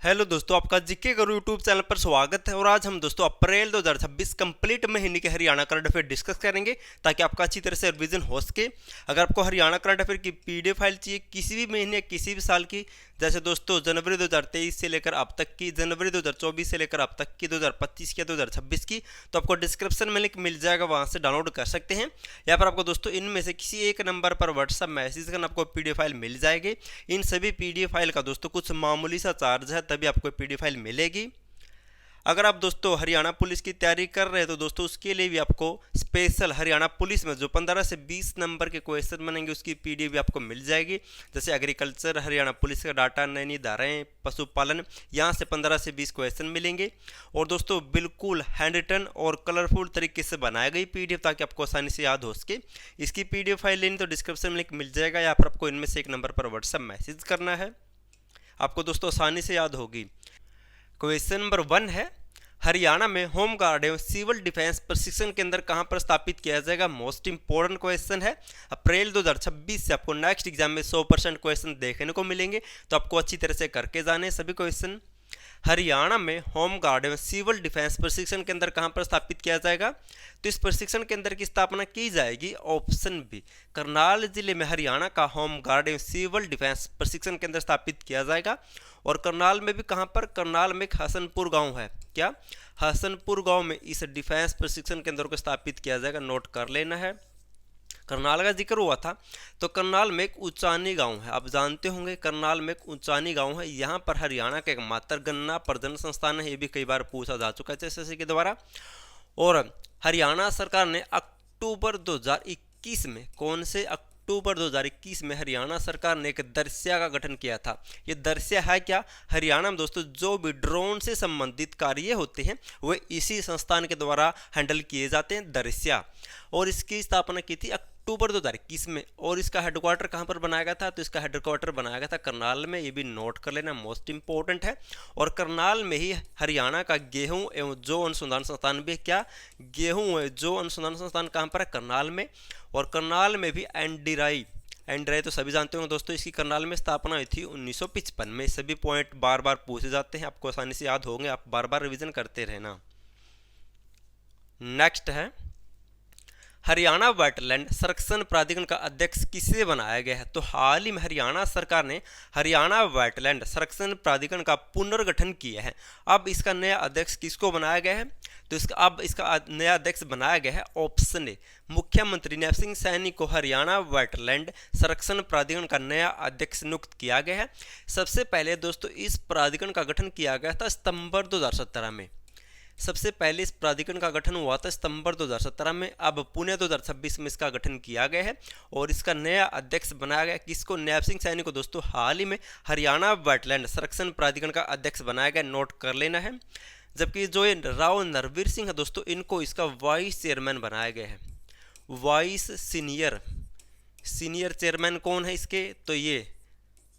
Hello दोस्तों, आपका GK करो यूट्यूब चैनल पर स्वागत है। और आज हम दोस्तों अप्रैल 2026 कंप्लीट महीने के हरियाणा करंट अफेयर डिस्कस करेंगे ताकि आपका अच्छी तरह से रिवीजन हो सके। अगर आपको हरियाणा करंट अफेयर की पीडीएफ फाइल चाहिए किसी भी महीने किसी भी साल की, जैसे दोस्तों जनवरी 2023 से लेकर अब तक की, जनवरी 2024 से लेकर अब तक की, 2025 की, 2026 की, तो आपको डिस्क्रिप्शन में लिंक मिल जाएगा, वहां से डाउनलोड कर सकते हैं। यहाँ पर आपको दोस्तों इनमें से किसी एक नंबर पर व्हाट्सएप मैसेज करना, आपको पीडीएफ फाइल मिल जाएगी। इन सभी पीडीएफ फाइल का दोस्तों कुछ मामूली सा चार्ज है, तभी आपको पीडीएफ फाइल मिलेगी। अगर आप दोस्तों हरियाणा पुलिस की तैयारी कर रहे हैं तो दोस्तों उसके लिए भी आपको स्पेशल हरियाणा पुलिस में जो 15 से 20 नंबर के क्वेश्चन बनेंगे उसकी पीडीएफ भी आपको मिल जाएगी। जैसे एग्रीकल्चर, हरियाणा पुलिस का डाटा, नैनी धाराएं, पशुपालन, यहाँ से 15 से 20 क्वेश्चन मिलेंगे। और दोस्तों बिल्कुल हैंड रिटन और कलरफुल तरीके से बनाई गई पीडीएफ ताकि आपको आसानी से याद हो सके। इसकी पीडीएफ फाइल लेनी तो डिस्क्रिप्शन में लिंक मिल जाएगा, यहाँ पर आपको इनमें से एक नंबर पर व्हाट्सएप मैसेज करना है, आपको दोस्तों आसानी से याद होगी। क्वेश्चन नंबर 1 है, हरियाणा में होम गार्ड एवं सिविल डिफेंस प्रशिक्षण केंद्र कहां पर स्थापित किया जाएगा। मोस्ट इंपोर्टेंट क्वेश्चन है। अप्रैल 2026 से आपको नेक्स्ट एग्जाम में 100% क्वेश्चन देखने को मिलेंगे, तो आपको अच्छी तरह से करके जाने सभी क्वेश्चन। हरियाणा में होम गार्ड एवं सिविल डिफेंस प्रशिक्षण केंद्र कहां पर स्थापित किया जाएगा, तो इस प्रशिक्षण केंद्र की स्थापना की जाएगी ऑप्शन बी, करनाल जिले में हरियाणा का होम गार्ड एवं सिविल डिफेंस प्रशिक्षण केंद्र स्थापित किया जाएगा। और करनाल में भी कहां पर, करनाल में एक हसनपुर गांव है, क्या हसनपुर गांव में इस डिफेंस प्रशिक्षण केंद्र को स्थापित किया जाएगा, नोट कर लेना है। करनाल का जिक्र हुआ था तो करनाल में एक ऊंचानी गांव है, आप जानते होंगे करनाल में एक ऊंचानी गांव है। यहाँ पर हरियाणा का एकमात्र गन्ना प्रजनन संस्थान है, ये भी कई बार पूछा जा चुका है एसएससी के द्वारा। और हरियाणा सरकार ने अक्टूबर 2021 में, कौन से अक्टूबर 2021 में हरियाणा सरकार ने एक दर्सिया का गठन किया था। ये दर्सिया है क्या, हरियाणा में दोस्तों जो भी ड्रोन से संबंधित कार्य होते हैं वे इसी संस्थान के द्वारा हैंडल किए जाते हैं, दर्सिया। और इसकी स्थापना की थी अक्टूबर 2021 में। और इसका हेडक्वार्टर कहाँ पर बनाया गया था, तो इसका हेडक्वार्टर बनाया गया था करनाल में, ये भी नोट कर लेना, मोस्ट इंपॉर्टेंट है। और करनाल में ही हरियाणा का गेहूं एवं जौ अनुसंधान संस्थान भी, क्या गेहूं एवं जौ अनुसंधान संस्थान कहाँ पर है, करनाल में। और करनाल में भी एंडीराई तो सभी जानते होंगे दोस्तों, इसकी करनाल में स्थापना हुई थी 1955 में। सभी पॉइंट बार बार पूछे जाते हैं, आपको आसानी से याद होंगे, आप बार बार रिविजन करते रहना। नेक्स्ट है, हरियाणा वेटलैंड संरक्षण प्राधिकरण का अध्यक्ष किसे बनाया गया है, तो हाल ही में हरियाणा सरकार ने हरियाणा वेटलैंड संरक्षण प्राधिकरण का पुनर्गठन किया है। अब इसका नया अध्यक्ष किसको बनाया गया है, तो इसका नया अध्यक्ष बनाया गया है ऑप्शन ए, मुख्यमंत्री नैब सिंह सैनी को हरियाणा वेटलैंड संरक्षण प्राधिकरण का नया अध्यक्ष नियुक्त किया गया है। सबसे पहले दोस्तों इस प्राधिकरण का गठन किया गया था सितंबर 2017 में। सबसे पहले इस प्राधिकरण का गठन हुआ था सितंबर 2017 में। अब पुणे 2026 में इसका गठन किया गया है और इसका नया अध्यक्ष बनाया गया किसको, नैब सिंह सैनी को दोस्तों हाल ही में हरियाणा वेटलैंड संरक्षण प्राधिकरण का अध्यक्ष बनाया गया, नोट कर लेना है। जबकि जो राव नरवीर सिंह है दोस्तों, इनको इसका वाइस चेयरमैन बनाया गया है। वाइस सीनियर चेयरमैन कौन है इसके, तो ये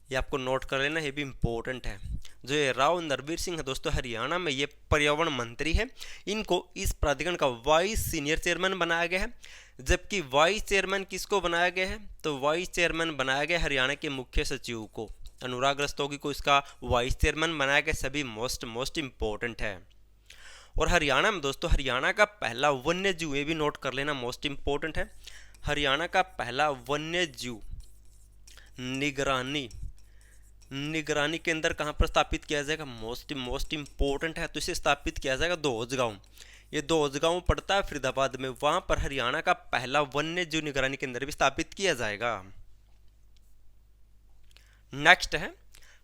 आपको नोट कर लेना, ये भी इम्पोर्टेंट है। जो ये राव नरवीर सिंह है दोस्तों, हरियाणा में ये पर्यावरण मंत्री है, इनको इस प्राधिकरण का वाइस सीनियर चेयरमैन बनाया गया है। जबकि वाइस चेयरमैन किसको बनाया गया है, तो वाइस चेयरमैन बनाया गया हरियाणा के मुख्य सचिव को, अनुराग रस्तोगी को इसका वाइस चेयरमैन बनाया गया। सभी मोस्ट इंपॉर्टेंट है। और हरियाणा में दोस्तों हरियाणा का पहला वन्य जीव, ये भी नोट कर लेना, मोस्ट इंपॉर्टेंट है। हरियाणा का पहला वन्य जीव निगरानी केंद्र कहाँ पर स्थापित किया जाएगा, मोस्ट इंपॉर्टेंट है। तो इसे स्थापित किया जाएगा दोहज गांव, ये दोहज गांव पड़ता है फरीदाबाद में, वहां पर हरियाणा का पहला वन्य जीव निगरानी केंद्र भी स्थापित किया जाएगा। नेक्स्ट है,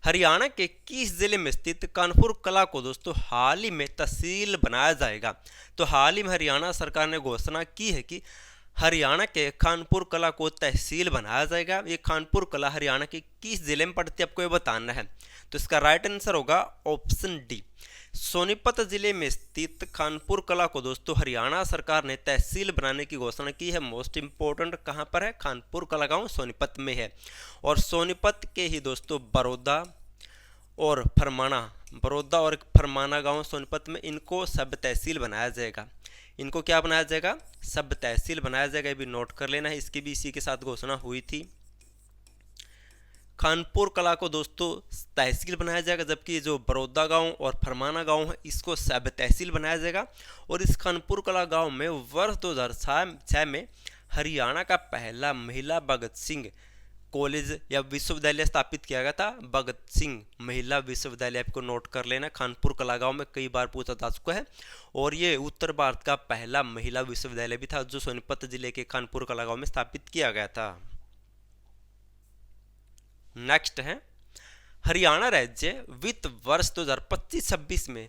हरियाणा के किस जिले में स्थित कानपुर कला को दोस्तों हाल ही में तहसील बनाया जाएगा, तो हाल ही में हरियाणा सरकार ने घोषणा की है कि हरियाणा के खानपुर कला को तहसील बनाया जाएगा। ये खानपुर कला हरियाणा के किस जिले में पड़ती है, आपको ये बताना है। तो इसका राइट आंसर होगा ऑप्शन डी, सोनीपत जिले में स्थित खानपुर कला को दोस्तों हरियाणा सरकार ने तहसील बनाने की घोषणा की है। मोस्ट इंपोर्टेंट कहाँ पर है, खानपुर कला गांव सोनीपत में है। और सोनीपत के ही दोस्तों बड़ौदा और फरमाना गांव सोनीपत में, इनको सब तहसील बनाया जाएगा। इनको क्या बनाया जाएगा, सब तहसील बनाया जाएगा, ये भी नोट कर लेना है। इसकी भी इसी के साथ घोषणा हुई थी। खानपुर कला को दोस्तों तहसील बनाया जाएगा, जबकि जो बड़ौदा गांव और फरमाना गांव है इसको सब तहसील बनाया जाएगा। और इस खानपुर कला गांव में वर्ष 2006 में हरियाणा का पहला महिला भगत सिंह कॉलेज या विश्वविद्यालय स्थापित किया गया था। भगत सिंह महिला विश्वविद्यालय आपको नोट कर लेना, खानपुर कला गांव में कई बार पूछा जा चुका है। और ये उत्तर भारत का पहला महिला विश्वविद्यालय भी था, जो सोनीपत जिले के खानपुर कला गांव में स्थापित किया गया था। नेक्स्ट है, हरियाणा राज्य वित्त वर्ष 2025-26 में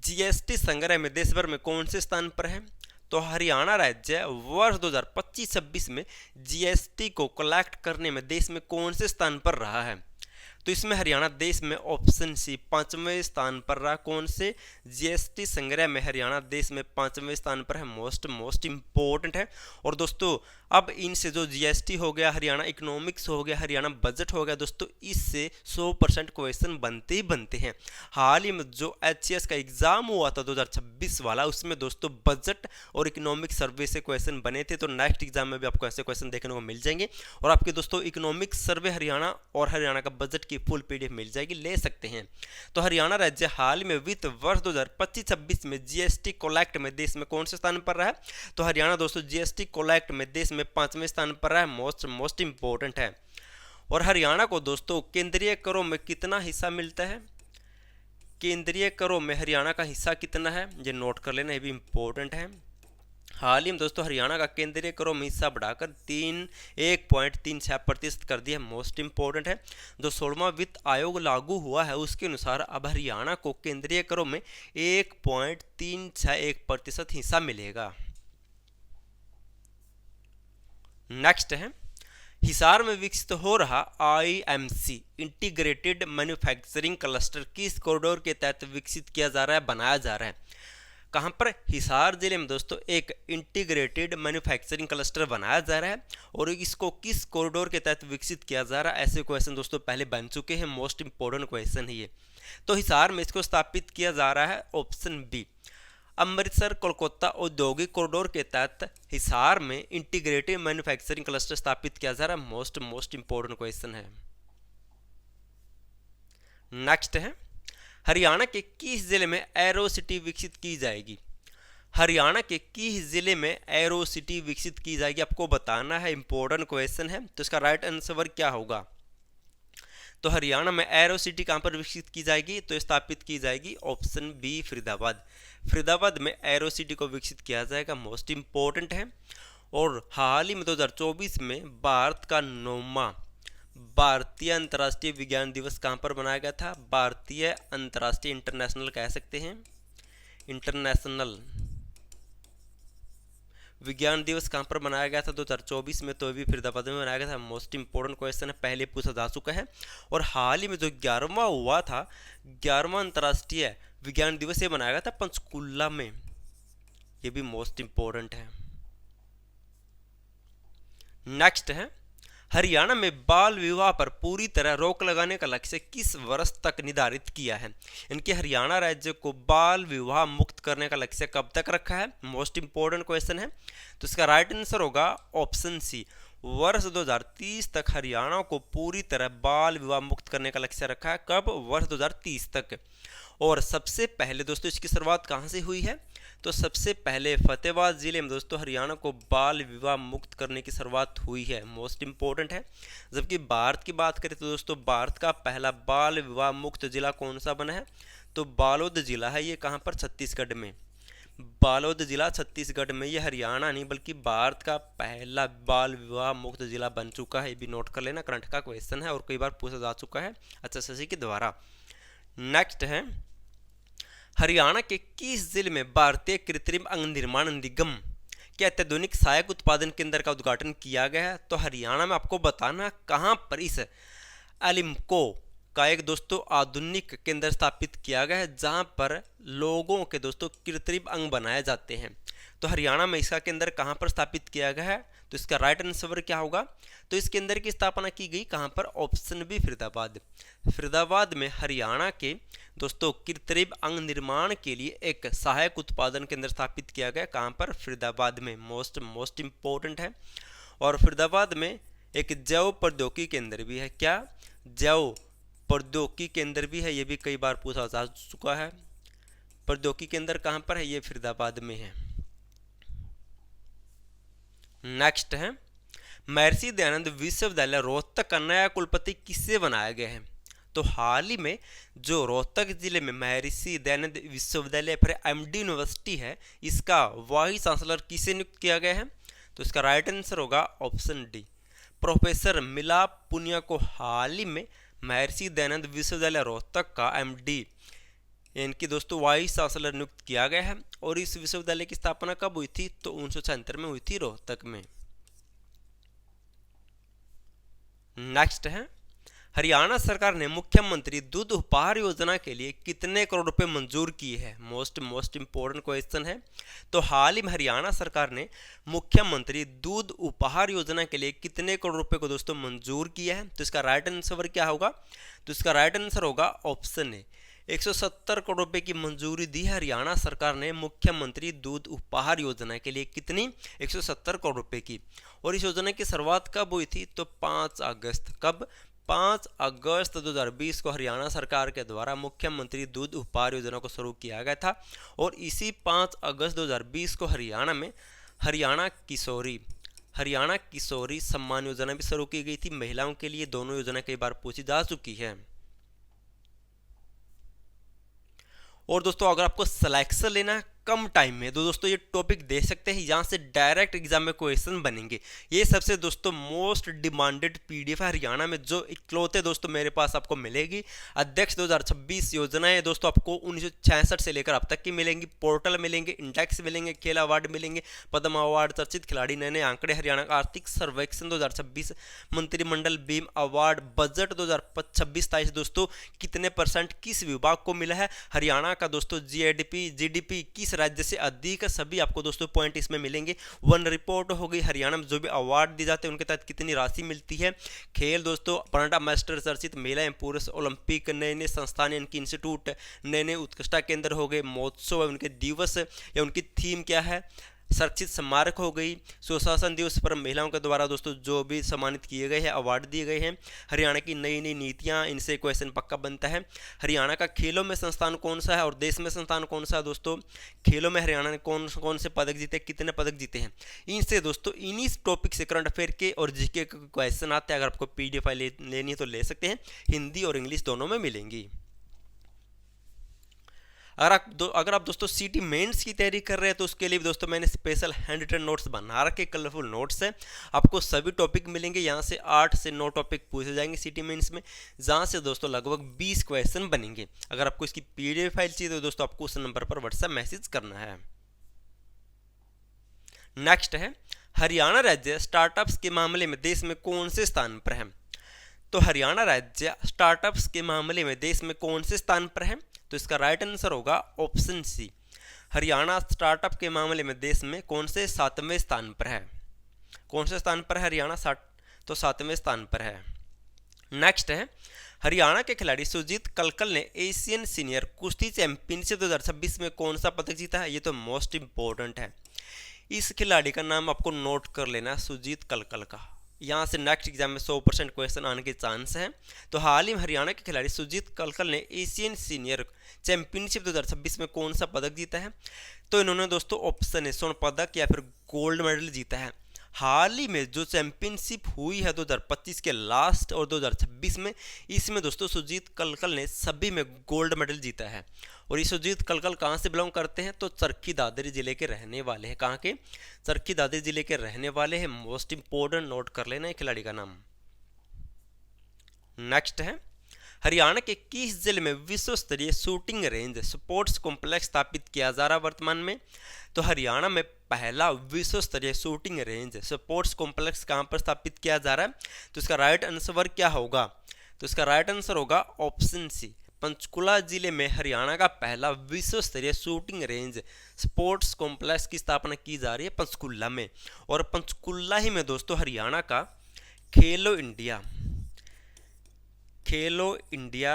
जीएसटी संग्रह में देश भर में कौन से स्थान पर है? तो हरियाणा राज्य वर्ष 2025-26 में जीएसटी को कलेक्ट करने में देश में कौन से स्थान पर रहा है? तो इसमें हरियाणा देश में ऑप्शन सी 5वें स्थान पर रहा। कौन से? जीएसटी संग्रह में हरियाणा देश में 5वें स्थान पर है। मोस्ट इंपॉर्टेंट है। और दोस्तों अब इनसे जो जीएसटी हो गया, हरियाणा इकोनॉमिक्स हो गया, हरियाणा बजट हो गया दोस्तों, इससे 100% क्वेश्चन बनते ही बनते हैं। हाल ही में जो एचसीएस का एग्जाम हुआ था 2026 वाला, उसमें दोस्तों बजट और इकोनॉमिक सर्वे से क्वेश्चन बने थे। तो नेक्स्ट एग्जाम में भी आपको ऐसे क्वेश्चन देखने को मिल जाएंगे। और आपके दोस्तों इकोनॉमिक सर्वे हरियाणा और हरियाणा का बजट की फुल पीडीएफ मिल जाएगी, ले सकते हैं। तो हरियाणा राज्य हाल में वित्त वर्ष 2025-26 में जीएसटी कलेक्ट में देश में कौन से स्थान पर रहा है? तो हरियाणा दोस्तों जीएसटी कलेक्ट में देश में 5वें स्थान पर रहा है। मोस्ट इंपॉर्टेंट है। और हरियाणा को दोस्तों केंद्रीय करों में कितना हिस्सा मिलता है? केंद्रीय करों में हरियाणा का हिस्सा कितना है, ये नोट कर लेना, ये भी इंपॉर्टेंट है। हाल ही में दोस्तों हरियाणा का केंद्रीय करों में हिस्सा बढ़ाकर 1.36% कर दिया। मोस्ट इंपॉर्टेंट है। जो 16वां वित्त आयोग लागू हुआ है उसके अनुसार अब हरियाणा को केंद्रीय करों में 1.361% हिस्सा मिलेगा। नेक्स्ट है, हिसार में विकसित हो रहा आईएमसी इंटीग्रेटेड मैन्युफैक्चरिंग क्लस्टर किस कॉरिडोर के तहत विकसित किया जा रहा है, बनाया जा रहा है? कहाँ पर? हिसार जिले में दोस्तों एक इंटीग्रेटेड मैन्युफैक्चरिंग क्लस्टर बनाया जा रहा है। और इसको किस कॉरिडोर के तहत विकसित किया जा रहा है? ऐसे क्वेश्चन दोस्तों पहले बन चुके हैं। मोस्ट इंपॉर्टेंट क्वेश्चन है ये। तो हिसार में इसको स्थापित किया जा रहा है, ऑप्शन बी, अमृतसर कोलकाता औद्योगिक कॉरिडोर के तहत हिसार में इंटीग्रेटेड मैन्युफैक्चरिंग क्लस्टर स्थापित किया जा रहा है। मोस्ट इंपॉर्टेंट क्वेश्चन है। नेक्स्ट है, हरियाणा के किस जिले में एरो सिटी विकसित की जाएगी? हरियाणा के किस जिले में एरो सिटी विकसित की जाएगी आपको बताना है। इंपॉर्टेंट क्वेश्चन है। तो इसका राइट आंसर क्या होगा? तो हरियाणा में एरो सिटी कहां पर विकसित की जाएगी? तो स्थापित की जाएगी, ऑप्शन बी, फरीदाबाद। फरीदाबाद में एरो सिटी को विकसित किया जाएगा। मोस्ट इंपॉर्टेंट है। और हाल ही में 2024 में भारत का 9वां भारतीय अंतर्राष्ट्रीय विज्ञान दिवस कहां पर मनाया गया था? भारतीय अंतर्राष्ट्रीय, इंटरनेशनल कह सकते हैं, इंटरनेशनल विज्ञान दिवस कहां पर मनाया गया था 2024 में? तो भी फरीदाबाद में मनाया गया था। मोस्ट इंपॉर्टेंट क्वेश्चन है, पहले पूछा जा चुका है। और हाल ही में जो 11वां हुआ था, 11वां अंतर्राष्ट्रीय विज्ञान दिवस ये मनाया गया था पंचकुला में। ये भी मोस्ट इंपॉर्टेंट है। नेक्स्ट है, हरियाणा में बाल विवाह पर पूरी तरह रोक लगाने का लक्ष्य किस वर्ष तक निर्धारित किया है? इनके हरियाणा राज्य को बाल विवाह मुक्त करने का लक्ष्य कब तक रखा है? मोस्ट इंपॉर्टेंट क्वेश्चन है। तो इसका राइट आंसर होगा ऑप्शन सी, वर्ष 2030 तक हरियाणा को पूरी तरह बाल विवाह मुक्त करने का लक्ष्य रखा है। कब? वर्ष 2030 तक। और सबसे पहले दोस्तों इसकी शुरुआत कहाँ से हुई है? तो सबसे पहले फतेहाबाद जिले में दोस्तों हरियाणा को बाल विवाह मुक्त करने की शुरुआत हुई है। मोस्ट इंपॉर्टेंट है। जबकि भारत की बात करें तो दोस्तों भारत का पहला बाल विवाह मुक्त जिला कौन सा बना है? तो बालोद जिला है। ये कहाँ पर? छत्तीसगढ़ में। बालोद जिला छत्तीसगढ़ में। ये हरियाणा नहीं बल्कि भारत का पहला बाल विवाह मुक्त जिला बन चुका है। ये भी नोट कर लेना, करंट का क्वेश्चन है और कई बार पूछा जा चुका है HSSC के द्वारा। नेक्स्ट है, हरियाणा के किस जिले में भारतीय कृत्रिम अंग निर्माण निगम के अत्याधुनिक सहायक उत्पादन केंद्र का उद्घाटन किया गया है? तो हरियाणा में आपको बताना कहां पर इस एलिम्को का एक दोस्तों आधुनिक केंद्र स्थापित किया गया है, जहां पर लोगों के दोस्तों कृत्रिम अंग बनाए जाते हैं। तो हरियाणा में इसका केंद्र कहां पर स्थापित किया गया है? तो इसका राइट आंसर क्या होगा? तो इस केंद्र की स्थापना की गई कहां पर? Option B, Faridabad. फरीदाबाद में हरियाणा के दोस्तों कृत्रिम अंग निर्माण के लिए एक सहायक उत्पादन केंद्र स्थापित किया गया। कहां पर? फरीदाबाद में। मोस्ट इंपॉर्टेंट है। और फरीदाबाद में एक जैव प्रौद्योगिकी केंद्र भी है। क्या? जैव प्रौद्योगिकी केंद्र भी है, ये भी कई बार पूछा जा चुका है। प्रौद्योगिकी केंद्र कहाँ पर है? ये फरीदाबाद में है। नेक्स्ट है महर्षि दयानंद विश्वविद्यालय रोहतक का नया कुलपति किससे बनाया गया है? तो हाल ही में जो रोहतक जिले में महर्षि दयानंद विश्वविद्यालय फिर एमडी यूनिवर्सिटी है, इसका वाइस चांसलर किसे नियुक्त किया गया है? तो इसका राइट आंसर होगा ऑप्शन डी, प्रोफेसर मिलाप पुनिया को हाल ही में महर्षि दयानंद विश्वविद्यालय रोहतक का एमडी इनकी दोस्तों वाइस चांसलर नियुक्त किया गया है। और इस विश्वविद्यालय की स्थापना कब हुई थी? तो 1976 में हुई थी रोहतक में। नेक्स्ट है हरियाणा सरकार ने मुख्यमंत्री दूध उपहार योजना के लिए कितने करोड़ रुपए मंजूर किए हैं? मोस्ट इंपॉर्टेंट क्वेश्चन है। तो हाल ही में हरियाणा सरकार ने मुख्यमंत्री दूध उपहार योजना के लिए कितने करोड़ रुपए को दोस्तों मंजूर किया है? तो इसका राइट आंसर क्या होगा? तो इसका राइट आंसर होगा ऑप्शन ए, 170 करोड़ रुपए की मंजूरी दी है हरियाणा सरकार ने मुख्यमंत्री दूध उपहार योजना के लिए। कितनी? 170 करोड़ रुपए की। और इस योजना की शुरुआत कब हुई थी? तो 5 अगस्त। कब? 5 अगस्त 2020 को हरियाणा सरकार के द्वारा मुख्यमंत्री दूध उपहार योजना को शुरू किया गया था। और इसी 5 अगस्त 2020 को हरियाणा में हरियाणा किशोरी सम्मान योजना भी शुरू की गई थी महिलाओं के लिए। दोनों योजना कई बार पूछी जा चुकी है। और दोस्तों अगर आपको सिलेक्शन लेना है कम टाइम में तो दोस्तों ये टॉपिक दे सकते हैं, यहाँ से डायरेक्ट एग्जाम में क्वेश्चन बनेंगे। ये सबसे दोस्तों मोस्ट डिमांडेड पीडीएफ है हरियाणा में, जो इकलौते दोस्तों मेरे पास आपको मिलेगी। अध्यक्ष 2026 योजनाएं दोस्तों आपको 1966 से लेकर अब तक की मिलेंगी। पोर्टल मिलेंगे, इंडेक्स मिलेंगे, खेल अवार्ड मिलेंगे, पद्म अवार्ड, चर्चित खिलाड़ी, नए नए आंकड़े, हरियाणा का आर्थिक सर्वेक्षण 2026, मंत्रिमंडल बीम अवार्ड, बजट 2026-27 दोस्तों कितने % किस विभाग को मिला है, हरियाणा का दोस्तों जीडीपी किस राज्य से अधिक है, सभी आपको दोस्तों पॉइंट इसमें मिलेंगे। वन रिपोर्ट हो गई, हरियाणा में जो भी अवार्ड दिए जाते हैं उनके तहत कितनी राशि मिलती है। खेल दोस्तों परांडा मास्टर चर्चित महिला पुरुष ओलंपिक, नए नए संस्थान इनकी इंस्टीट्यूट, नए नए उत्कृष्टता केंद्र हो गए, महोत्सव है, उनके दिवस या उनकी थीम क्या है, संरक्षित स्मारक हो गई, सुशासन दिवस पर महिलाओं के द्वारा दोस्तों जो भी सम्मानित किए गए हैं, अवार्ड दिए गए हैं, हरियाणा की नई नई नीतियां, इनसे क्वेश्चन पक्का बनता है। हरियाणा का खेलों में संस्थान कौन सा है और देश में संस्थान कौन सा है दोस्तों, खेलों में हरियाणा ने कौन कौन से पदक जीते, कितने पदक जीते हैं, इनसे दोस्तों इन्हीं टॉपिक से करंट अफेयर के और जीके के क्वेश्चन आते हैं। अगर आपको पीडीएफ फाइल लेनी है तो ले सकते हैं, हिंदी और इंग्लिश दोनों में मिलेंगी। अगर आप दोस्तों सीटी मेंस की तैयारी कर रहे हैं तो उसके लिए भी दोस्तों मैंने स्पेशल हैंड रिटन नोट्स बना रखे, कलरफुल नोट्स हैं। आपको सभी टॉपिक मिलेंगे, यहाँ से 8 से 9 टॉपिक पूछे जाएंगे सीटी मेंस में, जहाँ से दोस्तों लगभग 20 क्वेश्चन बनेंगे। अगर आपको इसकी पीडीएफ फाइल चाहिए तो दोस्तों आपको उस नंबर पर व्हाट्सएप मैसेज करना है। नेक्स्ट है हरियाणा राज्य स्टार्टअप्स के मामले में देश में कौन से स्थान पर है? तो हरियाणा राज्य स्टार्टअप्स के मामले में देश में कौन से स्थान पर है? तो इसका राइट आंसर होगा ऑप्शन सी, हरियाणा स्टार्टअप के मामले में देश में कौन से 7वें स्थान पर है। कौन से स्थान पर है हरियाणा? तो 7वें स्थान पर है। नेक्स्ट है हरियाणा के खिलाड़ी सुजीत कलकल ने एशियन सीनियर कुश्ती चैंपियनशिप 2026 में कौन सा पदक जीता है? ये तो मोस्ट इंपॉर्टेंट है, इस खिलाड़ी का नाम आपको नोट कर लेना, सुजीत कलकल का। यहाँ से नेक्स्ट एग्जाम में 100% क्वेश्चन आने के चांस हैं। तो हाल ही में हरियाणा के खिलाड़ी सुजीत कलकल ने एशियन सीनियर चैंपियनशिप 2026 में कौन सा पदक जीता है? तो इन्होंने दोस्तों ऑप्शन है स्वर्ण पदक या फिर गोल्ड मेडल जीता है। हाल ही में जो चैंपियनशिप हुई है 2025 के लास्ट और 2026 में, इसमें दोस्तों सुजीत कलकल ने सभी में गोल्ड मेडल जीता है। और ये सुजीत कलकल कहाँ से बिलोंग करते हैं? तो चरखी दादरी जिले के रहने वाले हैं। कहाँ के? चरखी दादरी जिले के रहने वाले हैं। मोस्ट इंपोर्टेंट नोट कर लेना है खिलाड़ी का नाम। नेक्स्ट है हरियाणा के किस जिले में विश्व स्तरीय शूटिंग रेंज स्पोर्ट्स कॉम्प्लेक्स स्थापित किया जा रहा है वर्तमान में? तो हरियाणा में पहला विश्व स्तरीय शूटिंग रेंज स्पोर्ट्स कॉम्प्लेक्स कहां पर स्थापित किया जा रहा है? तो इसका राइट आंसर क्या होगा? तो इसका राइट आंसर होगा ऑप्शन सी, पंचकुला जिले में हरियाणा का पहला विश्व स्तरीय शूटिंग रेंज स्पोर्ट्स कॉम्प्लेक्स की स्थापना की जा रही है पंचकुला में। और पंचकुला ही में दोस्तों हरियाणा का खेलो इंडिया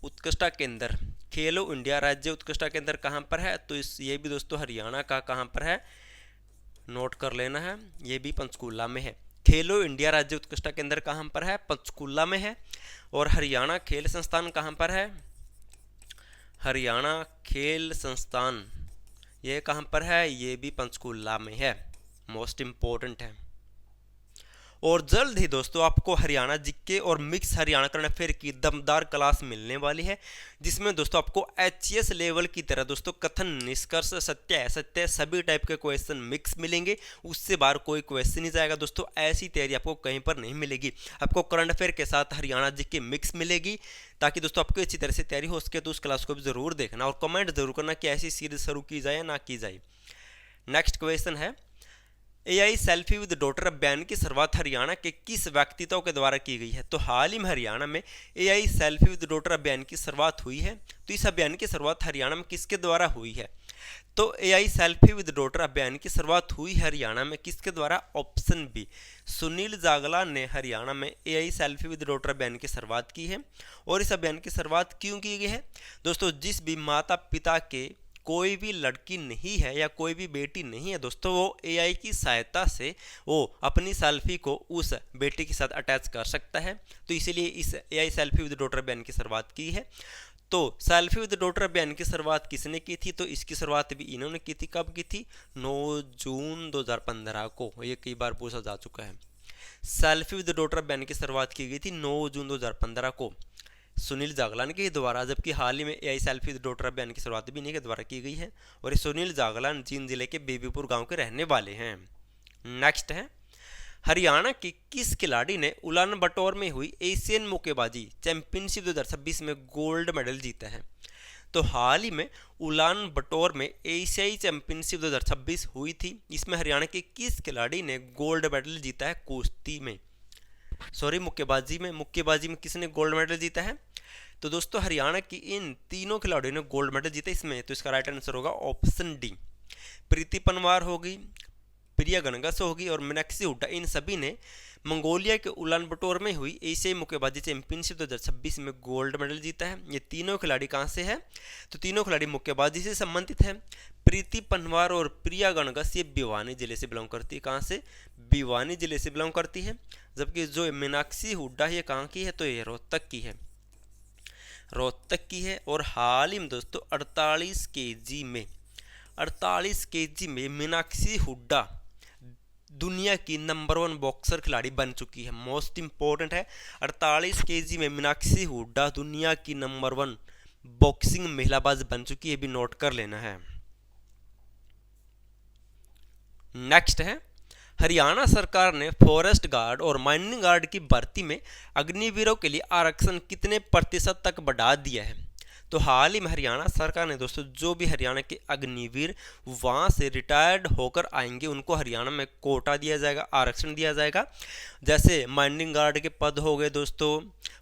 उत्कृष्टता केंद्र, खेलो इंडिया राज्य उत्कृष्टता केंद्र कहाँ पर है? तो ये भी दोस्तों हरियाणा का कहाँ पर है? नोट कर लेना है, ये भी पंचकुला में है। खेलो इंडिया राज्य उत्कृष्टता केंद्र कहाँ पर है? पंचकूला में है। और हरियाणा खेल संस्थान कहाँ पर है? हरियाणा खेल संस्थान ये कहाँ पर है? ये भी पंचकूला में है। मोस्ट इम्पोर्टेंट है। और जल्द ही दोस्तों आपको हरियाणा जीके और मिक्स हरियाणा करंट अफेयर की दमदार क्लास मिलने वाली है, जिसमें दोस्तों आपको एचएस लेवल की तरह दोस्तों कथन, निष्कर्ष, सत्य असत्य सभी टाइप के क्वेश्चन मिक्स मिलेंगे। उससे बाहर कोई क्वेश्चन नहीं जाएगा दोस्तों। ऐसी तैयारी आपको कहीं पर नहीं मिलेगी। आपको करंट अफेयर के साथ हरियाणा जीके मिक्स मिलेगी। ताकि दोस्तों आपको अच्छी तरह से तैयारी हो सके तो उस क्लास को भी जरूर देखना और कमेंट जरूर करना कि ऐसी सीरीज शुरू की जाए या ना की जाए। नेक्स्ट क्वेश्चन है, एआई सेल्फी विद डॉटर अभियान की शुरुआत हरियाणा के किस व्यक्तित्व के द्वारा की गई है? तो हाल ही में हरियाणा में एआई सेल्फी विद डॉटर अभियान की शुरुआत हुई है। तो इस अभियान की शुरुआत हरियाणा में किसके द्वारा हुई है? तो एआई सेल्फी विद डॉटर अभियान की शुरुआत हुई हरियाणा में किसके द्वारा? ऑप्शन बी, सुनील जागला ने हरियाणा में एआई सेल्फी विद डॉटर अभियान की शुरुआत की है। और इस अभियान की शुरुआत क्यों की गई है? दोस्तों जिस भी माता पिता के कोई भी लड़की नहीं है या कोई भी बेटी नहीं है दोस्तों, वो एआई की सहायता से वो अपनी सेल्फी को उस बेटी के साथ अटैच कर सकता है। तो इसीलिए इस एआई सेल्फी विद डॉटर अभियान की शुरुआत की है। तो सेल्फी विद डॉटर अभियान की शुरुआत किसने की थी? तो इसकी शुरुआत भी इन्होंने की थी। कब की थी? 9 जून 2015 को। ये कई बार पूछा जा चुका है। सेल्फी विद डॉटर अभियान की शुरुआत की गई थी 9 जून 2015 को सुनील जागलान के द्वारा, जबकि हाल ही में एआई सेल्फी विद डॉटर अभियान की शुरुआत भी इन्हीं के द्वारा की गई है। और ये सुनील जागलान जींद जिले के बेबीपुर गांव के रहने वाले हैं। नेक्स्ट है, हरियाणा के किस खिलाड़ी ने उलान बटोर में हुई एशियन मुक्केबाजी चैंपियनशिप 2026 में गोल्ड मेडल जीता है? तो हाल ही में उलान बटोर में एशियाई चैंपियनशिप 2026 हुई थी। इसमें हरियाणा के किस खिलाड़ी ने गोल्ड मेडल जीता है? कुश्ती में, सॉरी मुक्केबाजी में। मुक्केबाजी में किसने गोल्ड मेडल जीता है? तो दोस्तों हरियाणा की इन तीनों खिलाड़ियों ने गोल्ड मेडल जीता इसमें। तो इसका राइट आंसर होगा ऑप्शन डी। प्रीति पनवार होगी, प्रिया गणगस होगी और मीनाक्षी हुड्डा, इन सभी ने मंगोलिया के उलान बटोर में हुई एशियाई मुक्केबाजी चैंपियनशिप 2026 में गोल्ड मेडल जीता है। ये तीनों खिलाड़ी कहाँ से है? तो तीनों खिलाड़ी मुक्केबाजी से संबंधित है। प्रीति पनवार और प्रिया गणगस ये भिवानी जिले से बिलोंग करती है। कहाँ से? भिवानी जिले से बिलोंग करती है। जबकि जो मीनाक्षी हुड्डा ये कहाँ की है? तो ये रोहतक की है, रोहतक की है। और हाल ही में दोस्तों 48 केजी में मीनाक्षी हुड्डा दुनिया की नंबर 1 बॉक्सर खिलाड़ी बन चुकी है। मोस्ट इंपॉर्टेंट है, 48 केजी में मीनाक्षी हुड्डा दुनिया की नंबर 1 बॉक्सिंग महिलाबाज बन चुकी है, भी नोट कर लेना है। नेक्स्ट है, हरियाणा सरकार ने फॉरेस्ट गार्ड और माइनिंग गार्ड की भर्ती में अग्निवीरों के लिए आरक्षण कितने प्रतिशत तक बढ़ा दिया है? तो हाल ही में हरियाणा सरकार ने दोस्तों जो भी हरियाणा के अग्निवीर वहाँ से रिटायर्ड होकर आएंगे उनको हरियाणा में कोटा दिया जाएगा, आरक्षण दिया जाएगा। जैसे माइनिंग गार्ड के पद हो गए दोस्तों,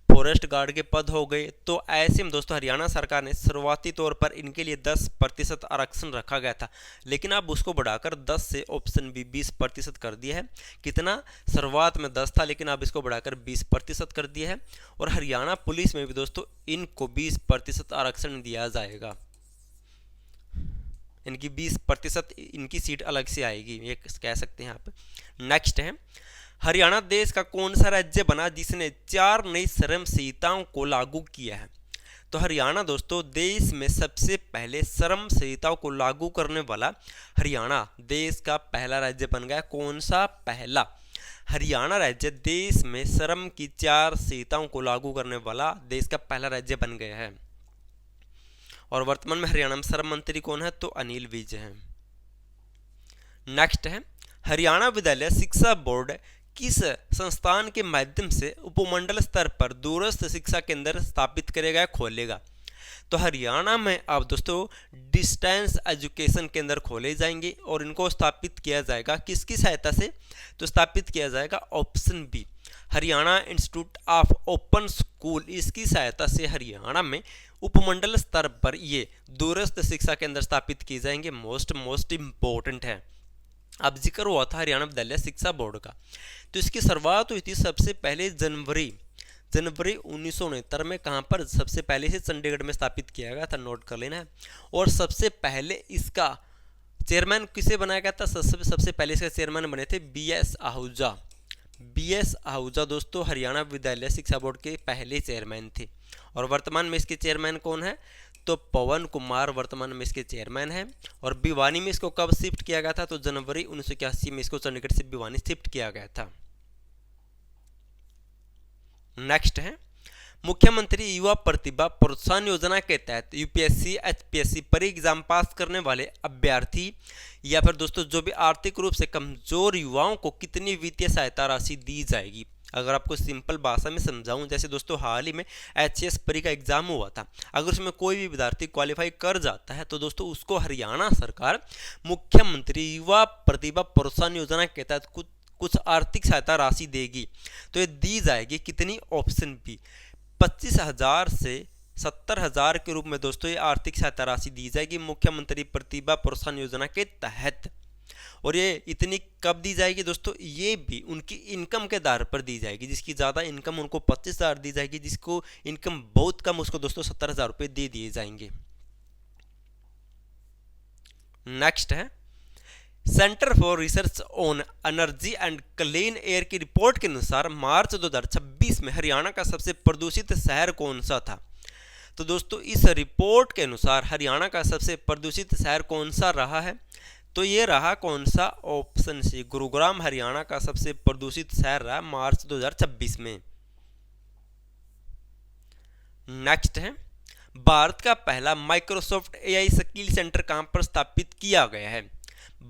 फॉरेस्ट गार्ड के पद हो गए। तो ऐसे में दोस्तों हरियाणा सरकार ने शुरुआती तौर पर इनके लिए 10% आरक्षण रखा गया था, लेकिन अब उसको बढ़ाकर 10 से ऑप्शन बी 20% कर दिया है। कितना? शुरुआत में 10 था लेकिन अब इसको बढ़ाकर 20% कर दिया है। और हरियाणा पुलिस में भी दोस्तों इनको 20% आरक्षण दिया जाएगा। इनकी 20% इनकी सीट अलग से आएगी, ये कह सकते हैं आप। नेक्स्ट है, हरियाणा देश का कौन सा राज्य बना जिसने 4 नई श्रम संहिताओं को लागू किया है? तो हरियाणा दोस्तों देश में सबसे पहले श्रम संहिताओं को लागू करने वाला हरियाणा देश का पहला राज्य बन गया। कौन सा? पहला। हरियाणा राज्य देश में श्रम की 4 संहिताओं को लागू करने वाला देश का पहला राज्य बन गया है। और वर्तमान में हरियाणा में श्रम मंत्री कौन है? तो अनिल विज हैं। नेक्स्ट है, हरियाणा विद्यालय शिक्षा बोर्ड किस संस्थान के माध्यम से उपमंडल स्तर पर दूरस्थ शिक्षा केंद्र स्थापित करेगा, खोलेगा? तो हरियाणा में अब दोस्तों डिस्टेंस एजुकेशन केंद्र खोले जाएंगे और इनको स्थापित किया जाएगा किसकी सहायता से? तो स्थापित किया जाएगा option B, Haryana institute of open school. इसकी सहायता से हरियाणा में उपमंडल स्तर पर ये दूरस्थ शिक्षा केंद्र स्थापित किए जाएंगे। मोस्ट इंपॉर्टेंट है। अब जिक्र हुआ था हरियाणा विद्यालय शिक्षा बोर्ड का, तो इसकी शुरुआत हुई थी सबसे पहले जनवरी 1969 में। कहाँ पर? सबसे पहले से चंडीगढ़ में स्थापित किया गया था, नोट कर लेना है। और सबसे पहले इसका चेयरमैन किसे बनाया गया था? सबसे पहले इसके चेयरमैन बने थे BS आहूजा। BS आहूजा दोस्तों हरियाणा विद्यालय शिक्षा बोर्ड के पहले चेयरमैन थे। और वर्तमान में इसके चेयरमैन कौन है? तो पवन कुमार वर्तमान में इसके चेयरमैन है। और भिवानी में इसको कब शिफ्ट किया गया था? तो जनवरी 1981 में इसको चंडीगढ़ से भिवानी शिफ्ट किया गया था। नेक्स्ट है मुख्यमंत्री युवा प्रतिभा प्रोत्साहन योजना के तहत यूपीएससी एचपीएससी परी एग्जाम पास करने वाले अभ्यर्थी या फिर दोस्तों जो भी आर्थिक रूप से कमजोर युवाओं को कितनी वित्तीय सहायता राशि दी जाएगी? अगर आपको सिंपल भाषा में समझाऊं, जैसे दोस्तों हाल ही में एचएस परी का एग्जाम हुआ था, अगर उसमें कोई भी विद्यार्थी क्वालिफाई कर जाता है तो दोस्तों उसको हरियाणा सरकार मुख्यमंत्री युवा प्रतिभा प्रोत्साहन योजना के तहत कुछ आर्थिक सहायता राशि देगी। तो ये दी जाएगी कितनी? ऑप्शन बी 25,000 से 70,000 के रूप में दोस्तों ये आर्थिक सहायता राशि दी जाएगी मुख्यमंत्री प्रतिभा प्रोत्साहन योजना के तहत। और ये इतनी कब दी जाएगी दोस्तों? ये भी उनकी इनकम के आधार पर दी जाएगी। जिसकी ज़्यादा इनकम उनको 25,000 दी जाएगी, जिसको इनकम बहुत कम उसको दोस्तों 70,000 रुपये दे दिए जाएंगे। नेक्स्ट है centre for research on energy and clean air की रिपोर्ट के अनुसार मार्च 2026 में हरियाणा का सबसे प्रदूषित शहर कौन सा था? तो दोस्तों इस रिपोर्ट के अनुसार हरियाणा का सबसे प्रदूषित शहर कौन सा रहा है? तो ये रहा कौन सा? ऑप्शन सी गुरुग्राम हरियाणा का सबसे प्रदूषित शहर रहा मार्च 2026 में। नेक्स्ट है भारत का पहला माइक्रोसॉफ्ट एआई स्किल सेंटर कहां पर स्थापित किया गया है?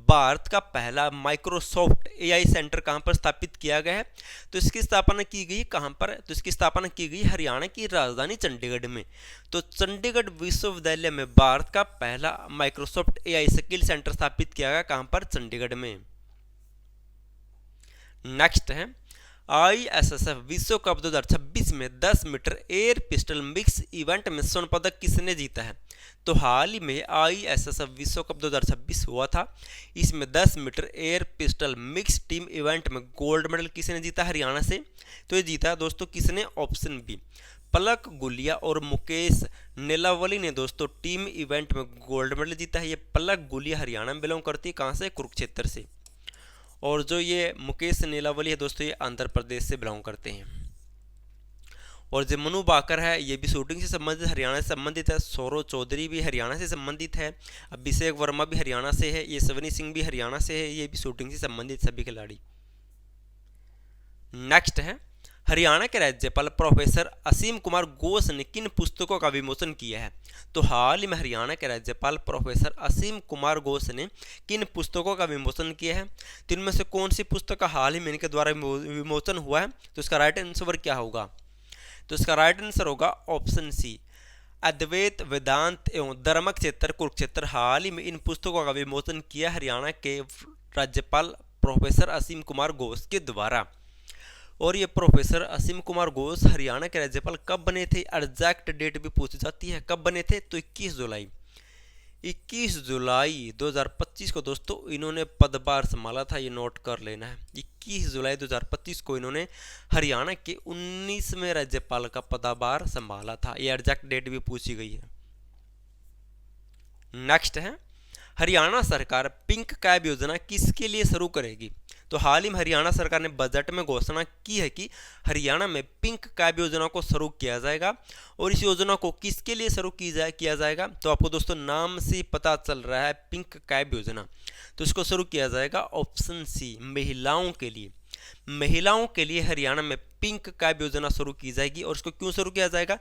भारत का पहला माइक्रोसॉफ्ट एआई सेंटर कहां पर स्थापित किया गया है? तो इसकी स्थापना की गई कहां पर? तो इसकी स्थापना की गई हरियाणा की राजधानी चंडीगढ़ में। तो चंडीगढ़ विश्वविद्यालय में भारत का पहला माइक्रोसॉफ्ट एआई स्किल सेंटर स्थापित किया गया कहां पर? चंडीगढ़ में। नेक्स्ट है आईएसएसएफ विश्व कप 2026 में 10 metre air pistol mix event में स्वर्ण पदक किसने जीता है? तो हाल ही में आईएसएसएफ विश्व कप 2026 हुआ था। इसमें 10 metre air pistol mix team event में गोल्ड मेडल किसने जीता? हरियाणा से। तो ये जीता दोस्तों किसने? ऑप्शन बी पलक गुलिया और मुकेश नीलावली ने दोस्तों टीम इवेंट में गोल्ड मेडल जीता है। ये पलक गुलिया हरियाणा में बिलोंग करती है, कहाँ से? कुरुक्षेत्र से। और जो ये मुकेश नीलावली है दोस्तों ये आंध्र प्रदेश से बिलोंग करते हैं। और जो मनु बाकर है ये भी शूटिंग से संबंधित हरियाणा से संबंधित है। सौरव चौधरी भी हरियाणा से संबंधित है। अभिषेक वर्मा भी हरियाणा से है। ये सवनी सिंह भी हरियाणा से है। ये भी शूटिंग से संबंधित सभी खिलाड़ी। नेक्स्ट है हरियाणा के राज्यपाल प्रोफेसर असीम कुमार घोष ने किन पुस्तकों का विमोचन किया है? तो हाल ही में हरियाणा के राज्यपाल प्रोफेसर असीम कुमार घोष ने किन पुस्तकों का विमोचन किया है? तो इनमें से कौन सी पुस्तक का हाल ही में इनके द्वारा विमोचन हुआ है? तो इसका राइट आंसर क्या होगा? तो इसका राइट आंसर होगा ऑप्शन सी अद्वैत वेदांत एवं धर्मक क्षेत्र कुरुक्षेत्र। हाल ही में इन पुस्तकों का विमोचन किया हरियाणा के राज्यपाल प्रोफेसर असीम कुमार घोष के द्वारा। और ये प्रोफेसर असीम कुमार घोष हरियाणा के राज्यपाल कब बने थे? एग्जैक्ट डेट भी पूछी जाती है, कब बने थे? तो 21 जुलाई 2025 को दोस्तों इन्होंने पदभार संभाला था। ये नोट कर लेना है, 21 जुलाई 2025 को इन्होंने हरियाणा के 19वें राज्यपाल का पदभार संभाला था। ये एग्जैक्ट डेट भी पूछी गई है। नेक्स्ट है हरियाणा सरकार पिंक कैब योजना किसके लिए शुरू करेगी? तो हाल ही में हरियाणा सरकार ने बजट में घोषणा की है कि हरियाणा में पिंक कैब योजना को शुरू किया जाएगा। और इस योजना को किसके लिए शुरू किया जाएगा? तो आपको दोस्तों नाम से पता चल रहा है पिंक कैब योजना। तो इसको शुरू किया जाएगा ऑप्शन सी महिलाओं के लिए। महिलाओं के लिए हरियाणा में पिंक कैब योजना शुरू की जाएगी। और इसको क्यों शुरू किया जाएगा